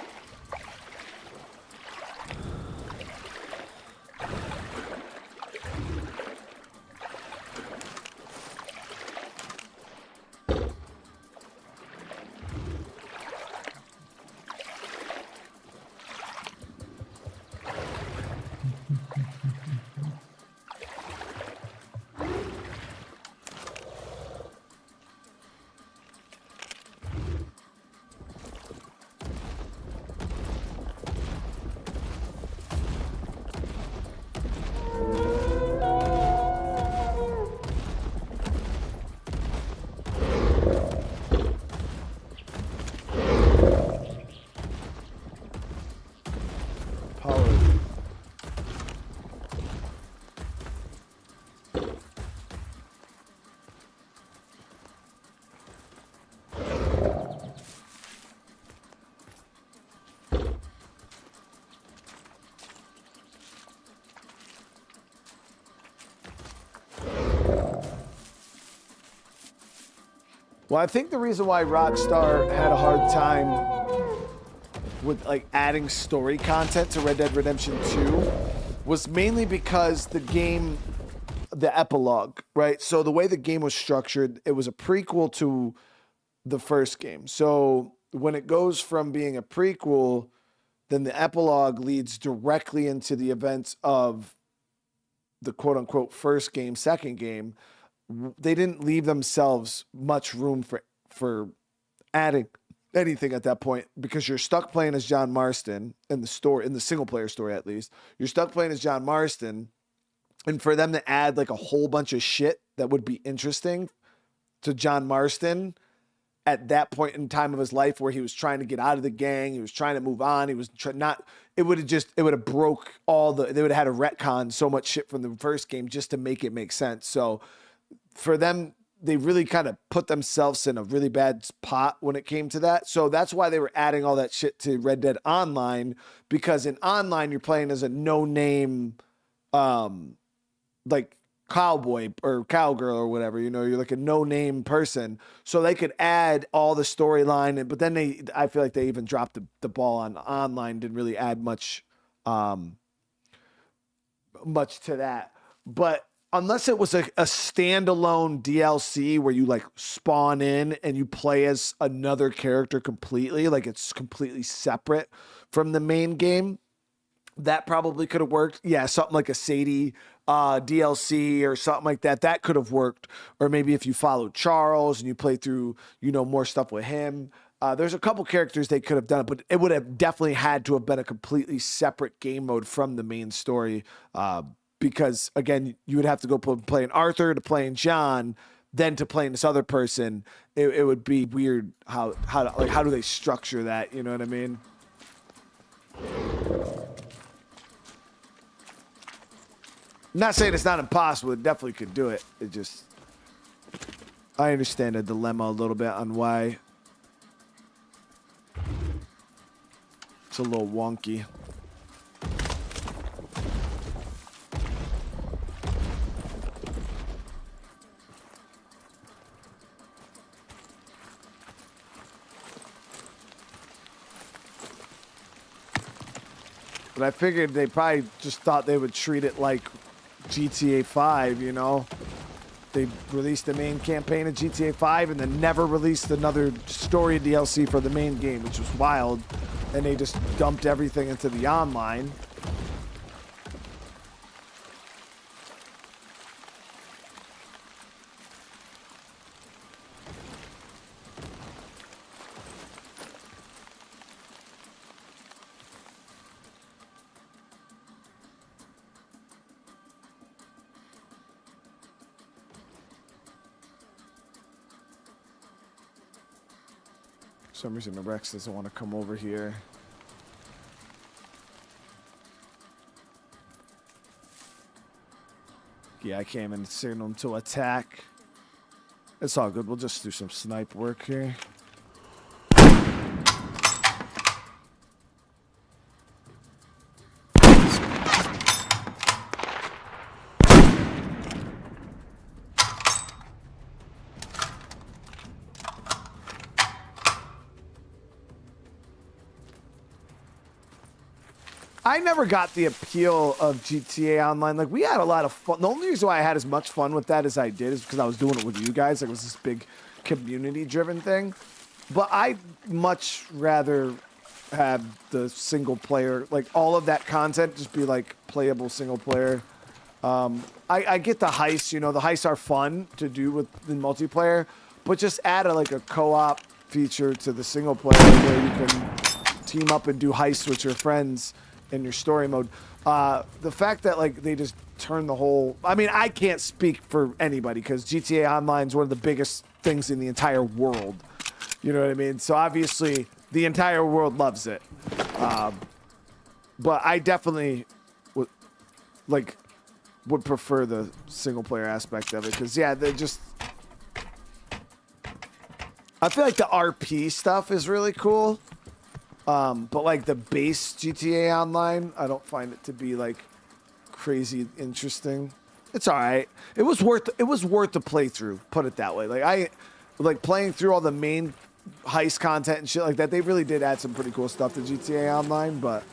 Well, I think the reason why Rockstar had a hard time with like adding story content to Red Dead Redemption 2 was mainly because the game, the epilogue, right? So the way the game was structured, it was a prequel to the first game. So when it goes from being a prequel, then the epilogue leads directly into the events of the quote unquote first game, second game. They didn't leave themselves much room for adding anything at that point because you're stuck playing as John Marston in the story, in the single player story at least. You're stuck playing as John Marston, and for them to add like a whole bunch of shit that would be interesting to John Marston at that point in time of his life where he was trying to get out of the gang, he was trying to move on, he was not. It would have broke all the. They would have had to retcon so much shit from the first game just to make it make sense. So for them, they really kind of put themselves in a really bad spot when it came to that. So that's why they were adding all that shit to Red Dead Online, because in online you're playing as a no-name, like cowboy or cowgirl or whatever, you know, you're like a no-name person. So they could add all the storyline, but then I feel like they even dropped the ball on online, didn't really add much to that. But unless it was a standalone DLC where you like spawn in and you play as another character completely, like it's completely separate from the main game, that probably could have worked. Yeah, something like a Sadie DLC or something like that. That could have worked. Or maybe if you followed Charles and you play through, you know, more stuff with him. There's a couple characters they could have done it, but it would have definitely had to have been a completely separate game mode from the main story. Because again, you would have to go from playing Arthur to playing John, then to playing this other person. It would be weird how do they structure that? You know what I mean? I'm not saying it's not impossible. It definitely could do it. It just, I understand the dilemma a little bit on why it's a little wonky. But I figured they probably just thought they would treat it like GTA 5, you know? They released the main campaign of GTA 5 and then never released another story DLC for the main game, which was wild. And they just dumped everything into the online. For some reason, the Rex doesn't want to come over here. Yeah, I came and signaled him to attack. It's all good. We'll just do some snipe work here. I never got the appeal of GTA Online. Like, we had a lot of fun. The only reason why I had as much fun with that as I did is because I was doing it with you guys. Like, it was this big community-driven thing. But I'd much rather have the single player, like, all of that content just be, like, playable single player. I get the heists, you know, the heists are fun to do with the multiplayer, but just add a co-op feature to the single player where you can team up and do heists with your friends in your story mode. The fact that like they just turn the whole, I mean, I can't speak for anybody because GTA Online is one of the biggest things in the entire world. You know what I mean? So obviously the entire world loves it. But I definitely would prefer the single player aspect of it because yeah, they just, I feel like the RP stuff is really cool. But like the base GTA Online, I don't find it to be like crazy interesting. It's all right. It was worth the playthrough, put it that way. Like I like playing through all the main heist content and shit like that. They really did add some pretty cool stuff to GTA Online, but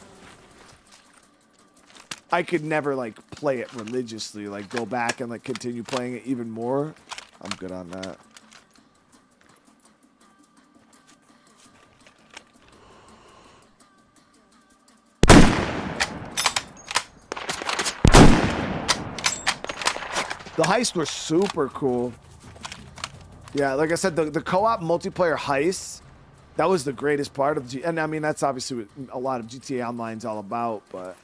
I could never like play it religiously, like go back and like continue playing it even more. I'm good on that. The heists were super cool. Yeah, like I said, the co-op multiplayer heists, that was the greatest part of and I mean, that's obviously what a lot of GTA Online's all about, but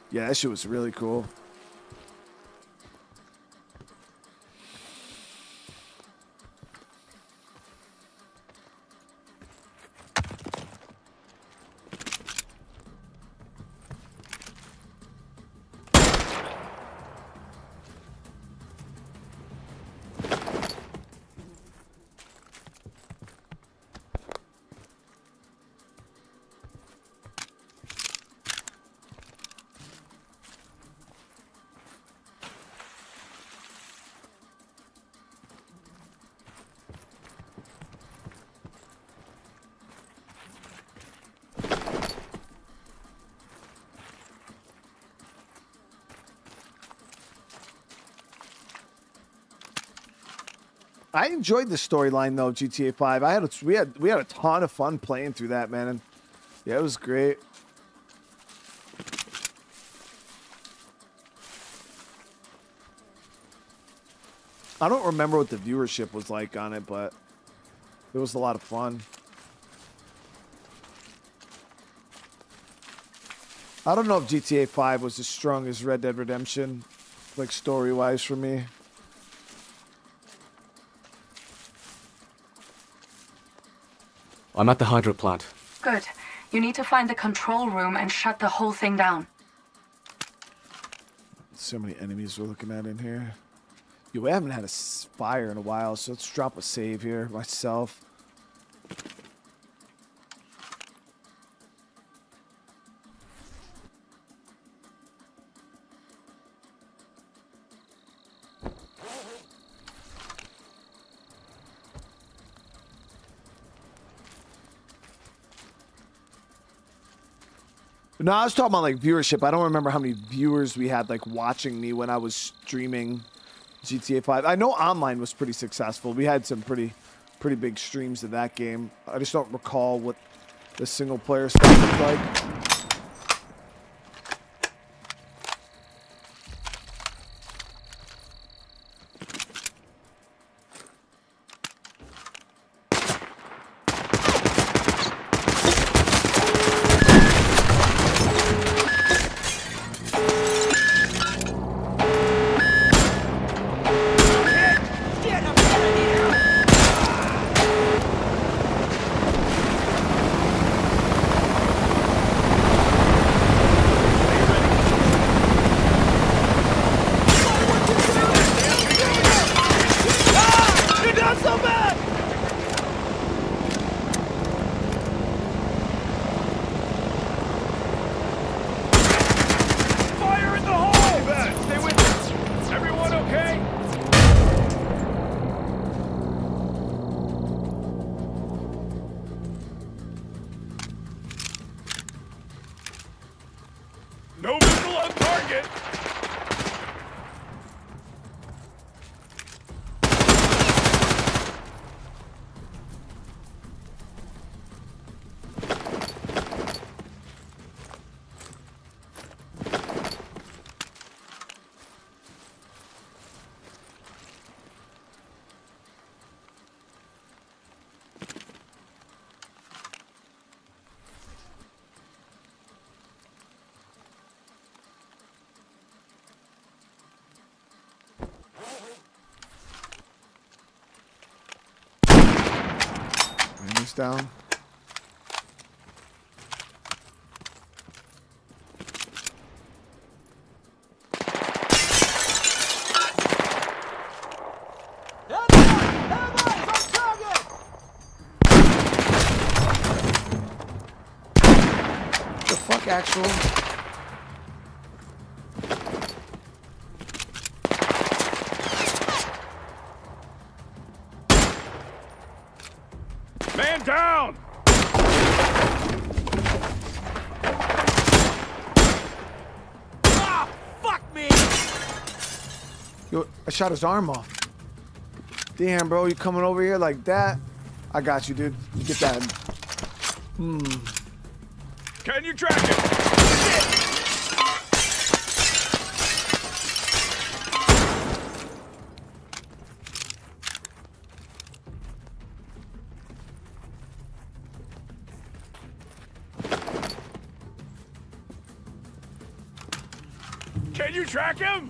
yeah, that shit was really cool. I enjoyed the storyline though, GTA 5. We had a ton of fun playing through that, man. And yeah, it was great. I don't remember what the viewership was like on it, but it was a lot of fun. I don't know if GTA 5 was as strong as Red Dead Redemption, like story-wise for me. I'm at the hydro plant. Good. You need to find the control room and shut the whole thing down. So many enemies we're looking at in here. Yo, we haven't had a fire in a while, so let's drop a save here myself. No, I was talking about like viewership. I don't remember how many viewers we had like watching me when I was streaming GTA 5. I know online was pretty successful. We had some pretty big streams of that game. I just don't recall what the single player stuff looked like. No missile on target! Enemies down. The fuck, actual? Man down! Ah, fuck me! Yo, I shot his arm off. Damn, bro, you coming over here like that? I got you, dude. You get that. Can you track it? Can you track him?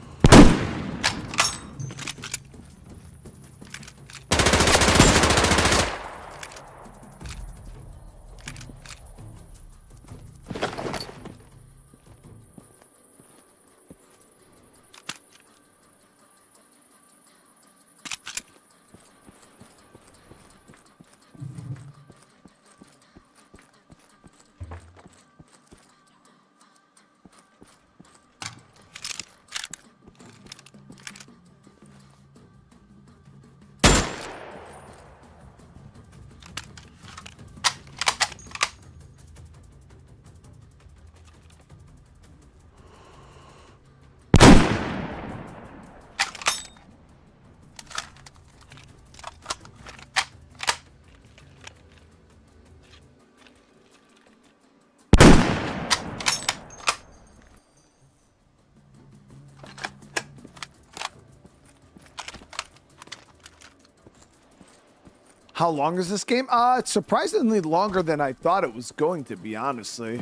How long is this game? It's surprisingly longer than I thought it was going to be, honestly.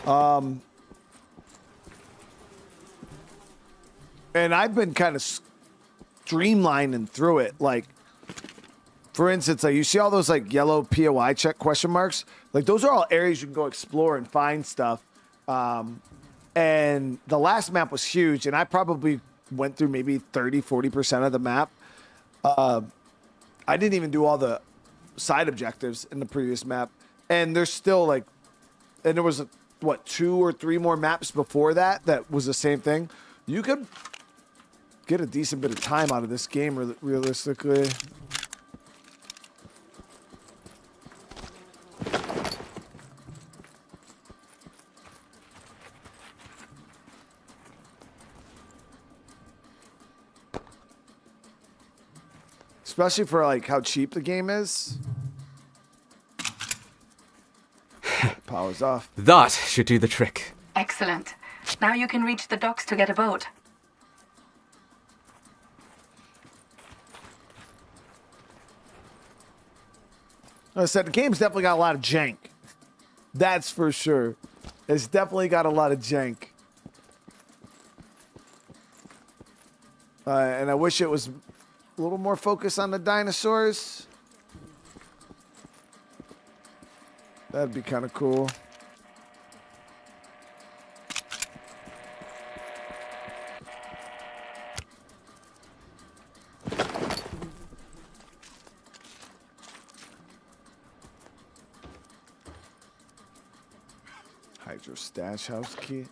And I've been kind of streamlining through it. Like, for instance, like you see all those like yellow POI check question marks? Like those are all areas you can go explore and find stuff. And the last map was huge, and I probably went through maybe 30-40% of the map. I didn't even do all the side objectives in the previous map, and there's still like, and there was what 2 or 3 more maps before that was the same thing. You could get a decent bit of time out of this game realistically. Especially for like how cheap the game is. Power's off. That should do the trick. Excellent. Now you can reach the docks to get a boat. Like I said, the game's definitely got a lot of jank. That's for sure. It's definitely got a lot of jank. And I wish it was a little more focused on the dinosaurs. That'd be kind of cool. Hydro stash house key.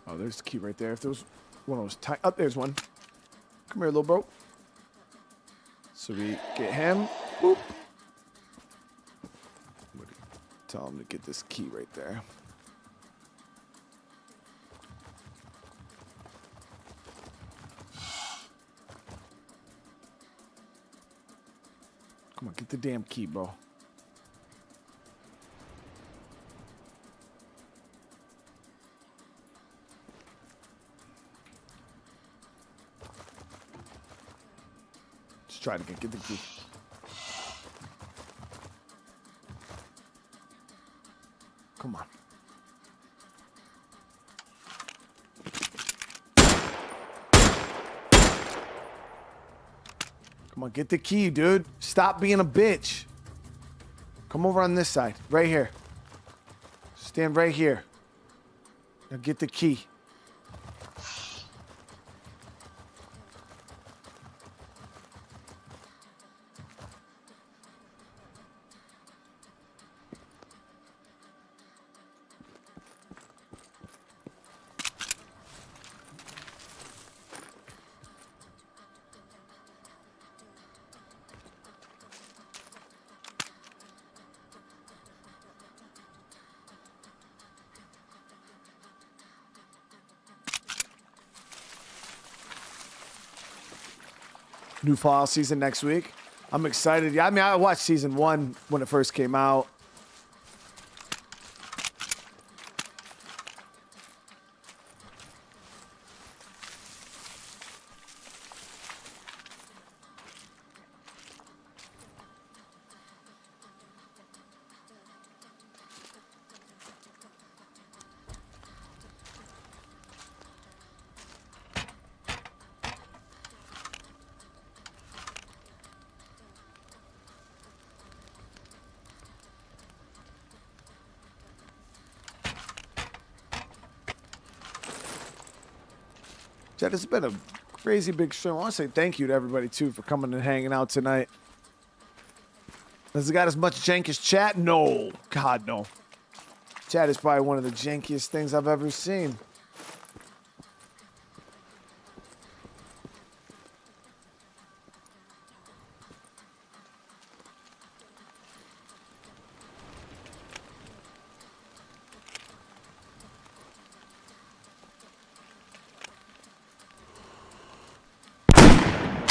Oh, there's the key right there. If there was one of those tight. Oh, there's one. Come here, little bro. So we get him. Boop. Tell him to get this key right there. Come on, get the damn key, bro. Just try to get the key. Come on. Come on, get the key, dude. Stop being a bitch. Come over on this side, right here. Stand right here. Now get the key. New fall season next week. I'm excited. Yeah, I mean, I watched season 1 when it first came out. Chad, it's been a crazy big stream. I want to say thank you to everybody, too, for coming and hanging out tonight. Has it got as much jank as chat? No. God, no. Chat is probably one of the jankiest things I've ever seen.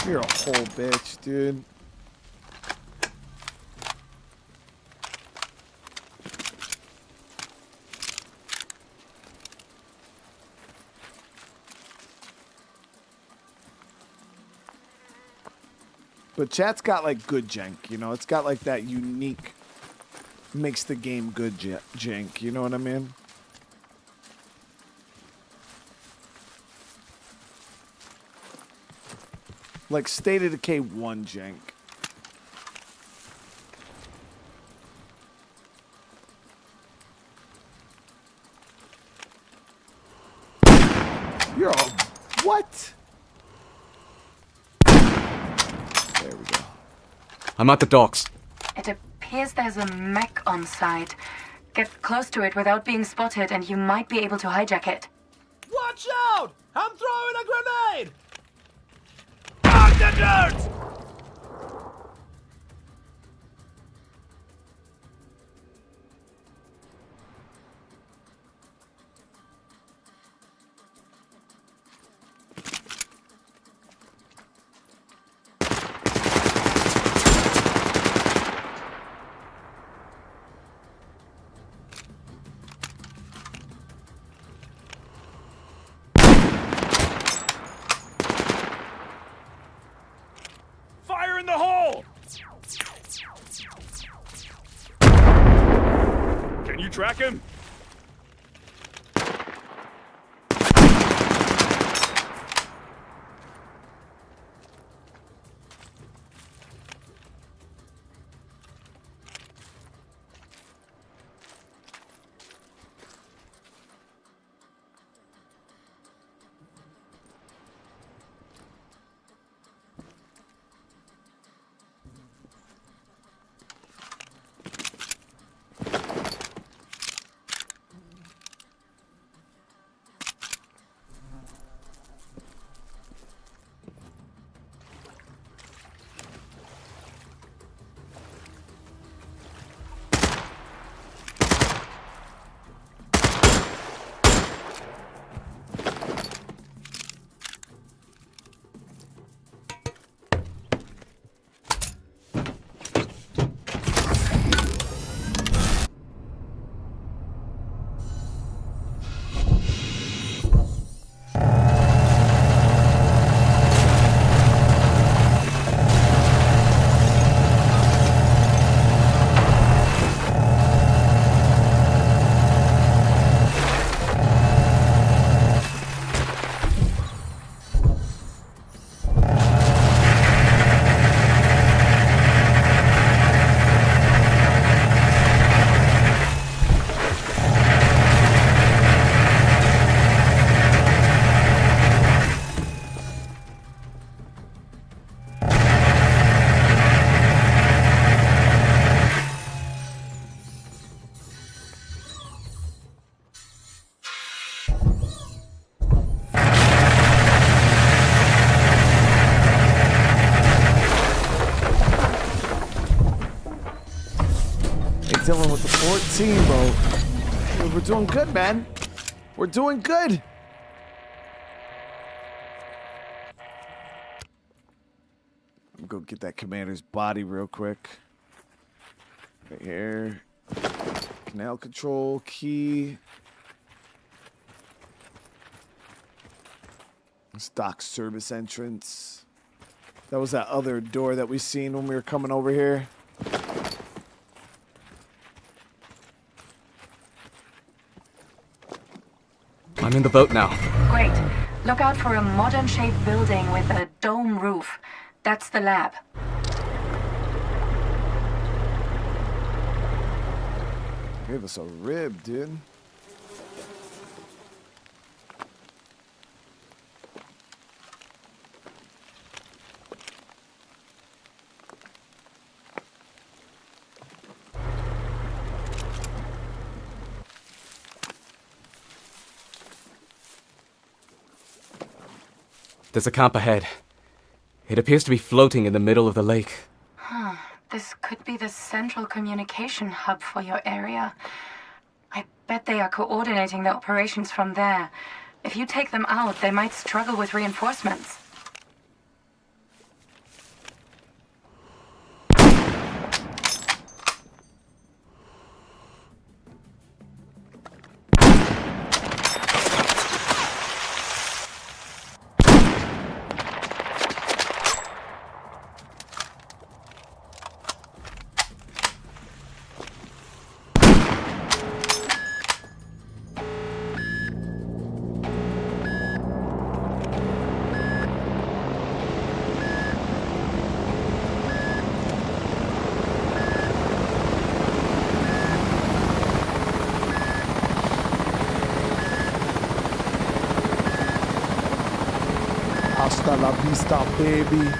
You're a whole bitch, dude. But chat's got like good jank, you know? It's got like that unique, makes the game good jank, you know what I mean? Like State of Decay 1 jank. You're a... What? There we go. I'm at the docks. It appears there's a mech on site. Get close to it without being spotted and you might be able to hijack it. Watch out! I'm throwing a grenade! On the dirt! Fire in the hole! Can you track him? Dylan with the 14, bro. We're doing good, man. We're doing good. I'm gonna go get that commander's body real quick. Right here. Canal control key. Stock service entrance. That was that other door that we seen when we were coming over here. I'm in the boat now. Great. Look out for a modern-shaped building with a dome roof. That's the lab. Give us a rib, dude. There's a camp ahead. It appears to be floating in the middle of the lake. This could be the central communication hub for your area. I bet they are coordinating the operations from there. If you take them out, they might struggle with reinforcements. la vista, baby.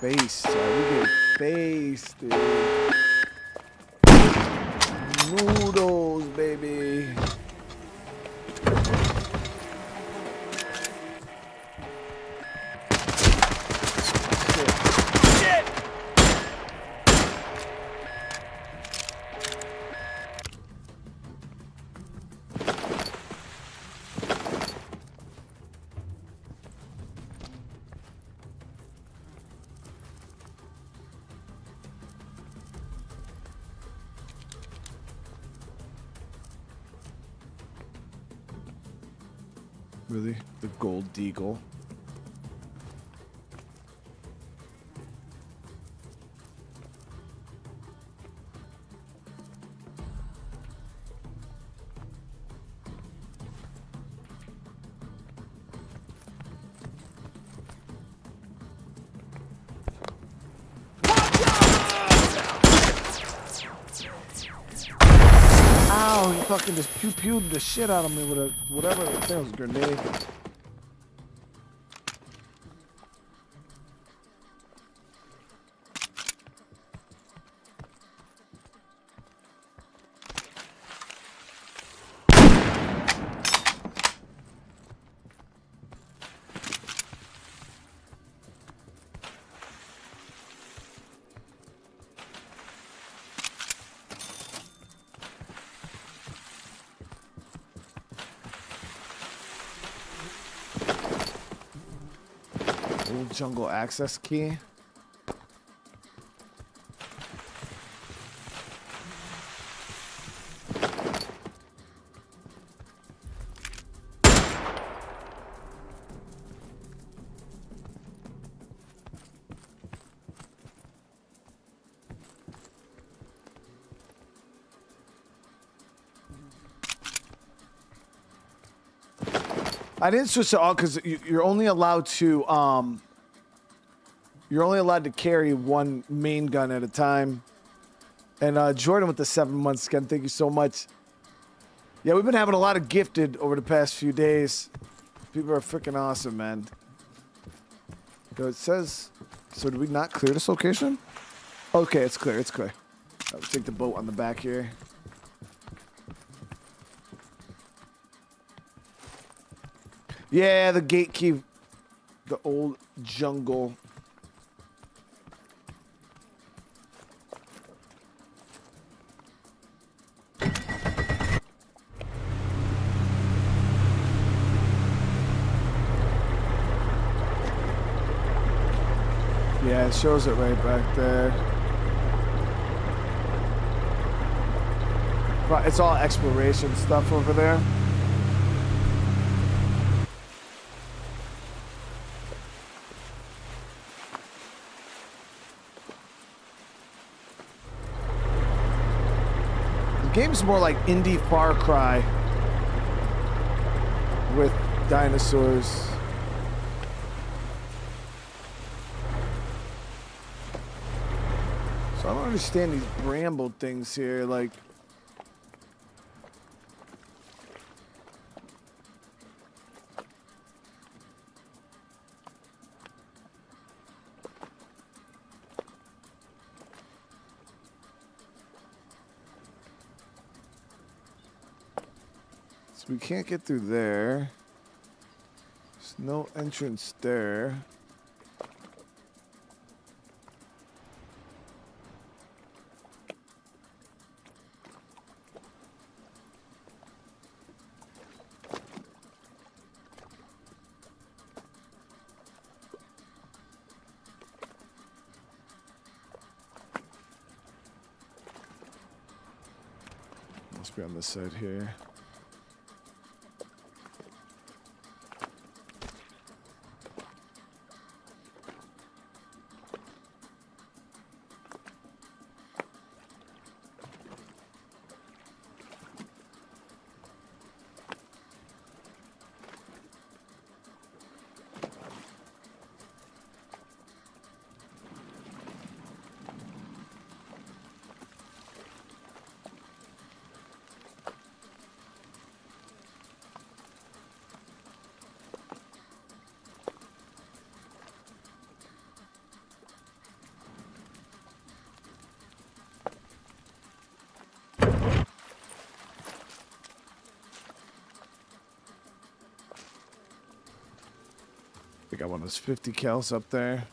Face, we get face, dude. Noodles, baby. Shit! Really? The gold deagle. Ow, he fucking just pew-pewed the shit out of me with a whatever. I think it was a grenade. Old jungle access key. I didn't switch to all because you're only allowed to carry one main gun at a time. And Jordan with the 7 month skin, thank you so much. Yeah, we've been having a lot of gifted over the past few days. People are freaking awesome, man. So it says, so did we not clear this location? Okay, it's clear, it's clear. I'll take the boat on the back here. Yeah, the gate key, the old jungle. Yeah, it shows it right back there. But it's all exploration stuff over there. Game's more like indie Far Cry with dinosaurs. So I don't understand these bramble things here, like. We can't get through there. There's no entrance there. Must be on this side here. They got one of those 50 kills up there.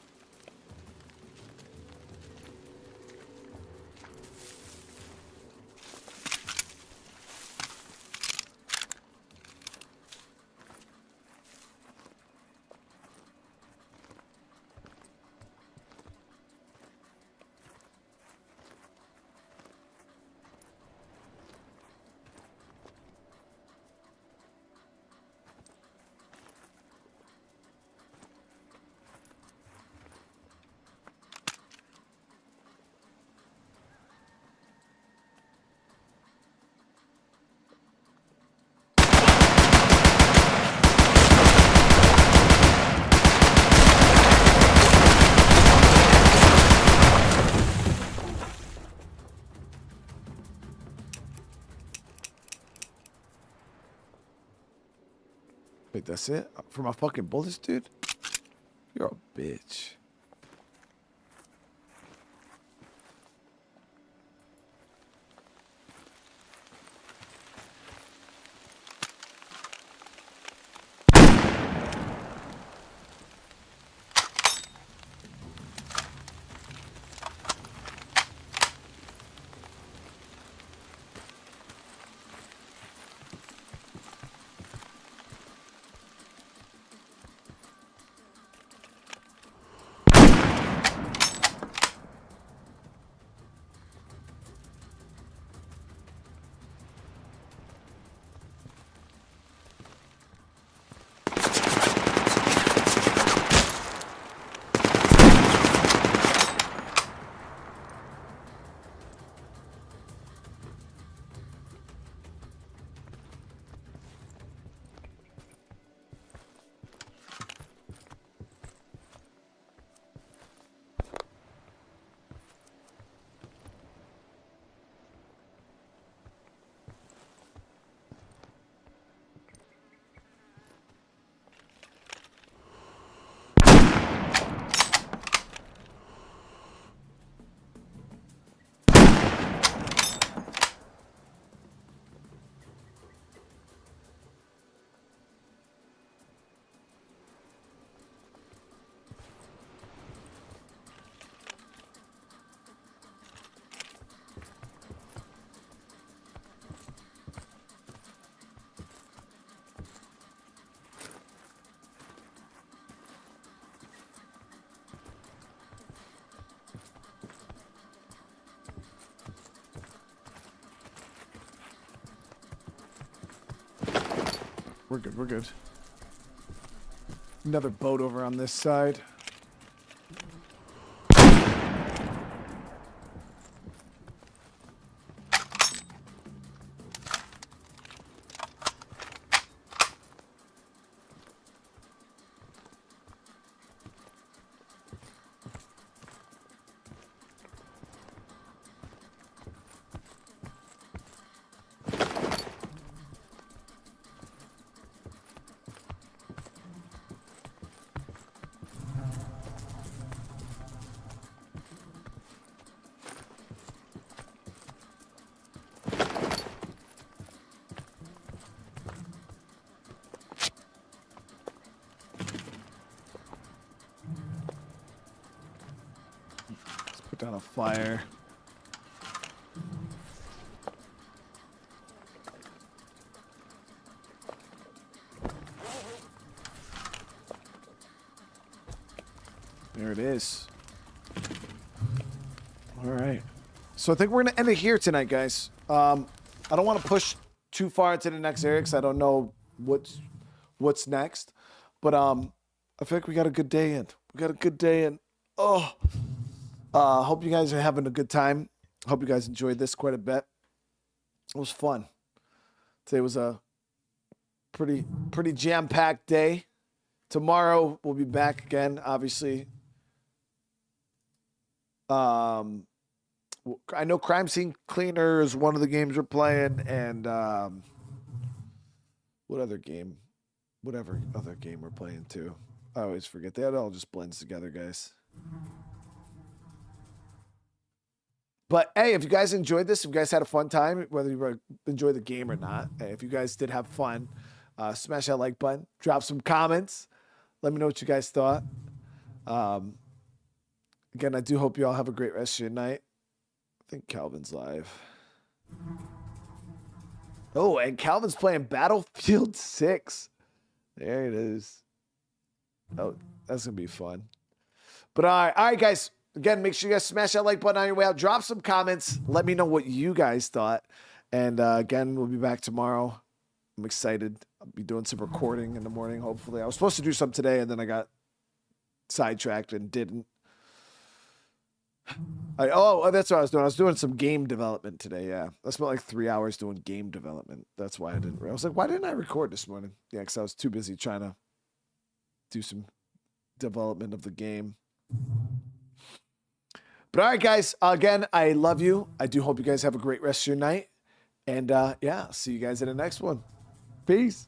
Wait, that's it? For my fucking bullets, dude? You're a bitch. We're good, we're good. Another boat over on this side. Down a fire. There it is. All right. So I think we're gonna end it here tonight, guys. I don't want to push too far into the next area because I don't know what's next. But I feel like we got a good day in. We got a good day in. Oh. Hope you guys are having a good time. Hope you guys enjoyed this quite a bit. It was fun. Today was a pretty jam-packed day. Tomorrow we'll be back again, obviously. I know Crime Scene Cleaner is one of the games we're playing, and what other game? Whatever other game we're playing too. I always forget. That all just blends together, guys. But hey, if you guys enjoyed this, if you guys had a fun time, whether you enjoy the game or not, hey, if you guys did have fun, smash that like button, drop some comments. Let me know what you guys thought. Again, I do hope you all have a great rest of your night. I think Calvin's live. Oh, and Calvin's playing Battlefield 6. There it is. Oh, that's going to be fun. But all right, guys. Again, make sure you guys smash that like button on your way out. Drop some comments. Let me know what you guys thought. And again, we'll be back tomorrow. I'm excited. I'll be doing some recording in the morning, hopefully. I was supposed to do some today, and then I got sidetracked and didn't. That's what I was doing. I was doing some game development today, yeah. I spent like 3 hours doing game development. That's why I didn't. I was like, why didn't I record this morning? Yeah, because I was too busy trying to do some development of the game. But all right, guys. Again, I love you. I do hope you guys have a great rest of your night. And yeah, I'll see you guys in the next one. Peace.